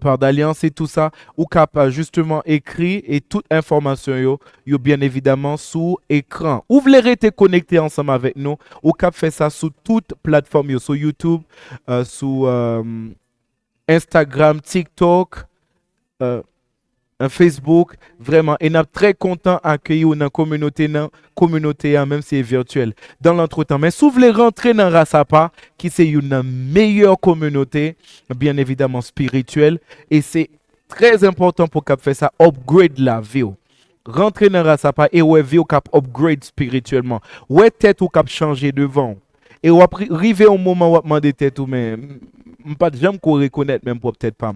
par d'alliance et tout ça, ou cap justement écrit et toute information yo bien évidemment sous écran. Ou voulez rester connecté ensemble avec nous, ou cap fait ça sous toute plateforme yo, sur YouTube, sous Instagram, TikTok, Facebook, vraiment. Et nous sommes très contents d'accueillir dans la communauté, même si c'est virtuel, dans l'entretemps. Mais si vous voulez rentrer dans Rasapa, qui c'est une meilleure communauté, bien évidemment spirituelle, et c'est très important pour qu'on fasse ça, upgrade la vie. Rentrer dans Rasapa et ouais, vie cap upgrade spirituellement. Ouais, tête ou cap changer devant. Et ou après, arriver au moment où on demande tête ou mais pas de jamais qu'on reconnaître même pour peut-être pas.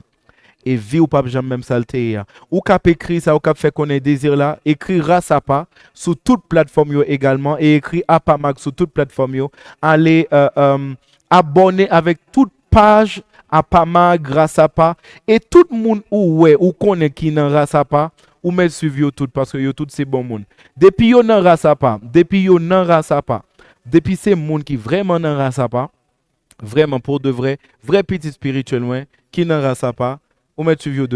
Et vie ou pas jamais même saleté. Ou cap écrit ça, ou cap fait qu'on ait désir là, écrit Rasapa sur toute plateforme yo également et écrit Apamax sur toute plateforme yo. Allez abonner avec toute page Apama, Rasapa et tout le monde ou connaît qui nan Rasapa ou met suivre yo tout parce que yo tout c'est bon monde. Depuis yo nan Rasapa, depuis c'est monde qui vraiment nan Rasapa, vraiment pour de vrai petit spirituel loin qui nan Rasapa. on met suivi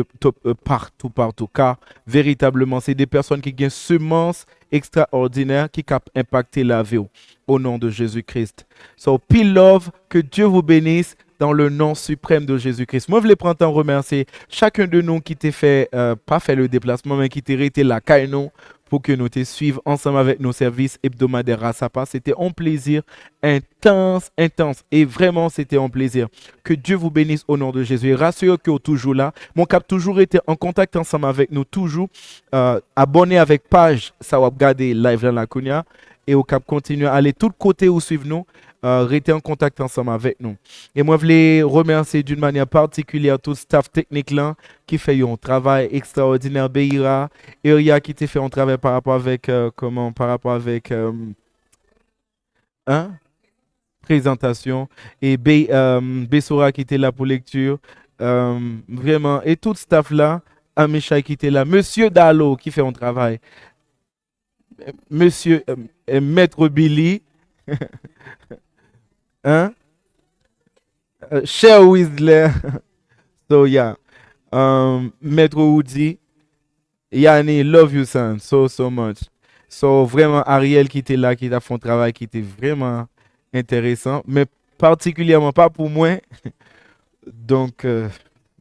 partout, car véritablement, c'est des personnes qui ont une semence extraordinaire qui cap impacter la vie au nom de Jésus-Christ. So, Peel Love, que Dieu vous bénisse dans le nom suprême de Jésus-Christ. Moi, je voulais prendre temps remercier chacun de nous qui t'a fait, pas fait le déplacement, mais qui t'a été là, nous, pour que nous te suivions ensemble avec nos services hebdomadaires Rasapa. C'était un plaisir intense. Et vraiment, c'était un plaisir. Que Dieu vous bénisse au nom de Jésus. Et rassurez-vous que vous êtes toujours là. Mon cap toujours été en contact ensemble avec nous, toujours abonné avec page, ça va regarder live dans la Kounia. Et au cap continuer à aller de tous côtés où suivre nous. Rester en contact ensemble avec nous. Et moi, je voulais remercier d'une manière particulière tout le staff technique là qui fait un travail extraordinaire. Beira, Eria qui t'a fait un travail par rapport avec hein? Présentation. Et Bessora qui était là pour lecture. Vraiment. Et tout le staff là, Amisha qui était là. Monsieur Dalo qui fait un travail. Monsieur Maître Billy. Hein? Cher Whistler. So yeah. Maître Woody. Yanni, love you son, so much. So vraiment Ariel qui était là, qui a fait un travail qui était vraiment intéressant, mais particulièrement pas pour moi. Donc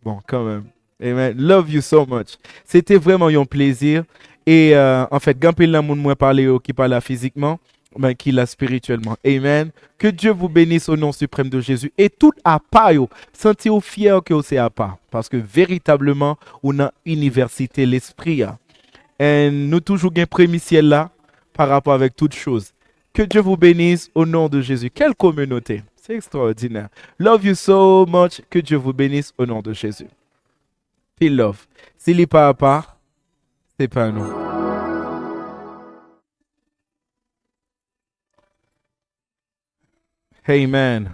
bon, quand même. Amen. Love you so much. C'était vraiment un plaisir. Et en fait, Gampil la moun moi parler qui parle physiquement, mais qui l'a spirituellement. Amen. Que Dieu vous bénisse au nom suprême de Jésus. Et tout à part, sentez-vous fier que c'est à part. Parce que véritablement, on a université l'esprit. Et nous toujours gain prémitiel là par rapport avec toutes choses. Que Dieu vous bénisse au nom de Jésus. Quelle communauté. C'est extraordinaire. Love you so much. Que Dieu vous bénisse au nom de Jésus. Feel love. S'il n'est pas à part, c'est pas nous. Amen.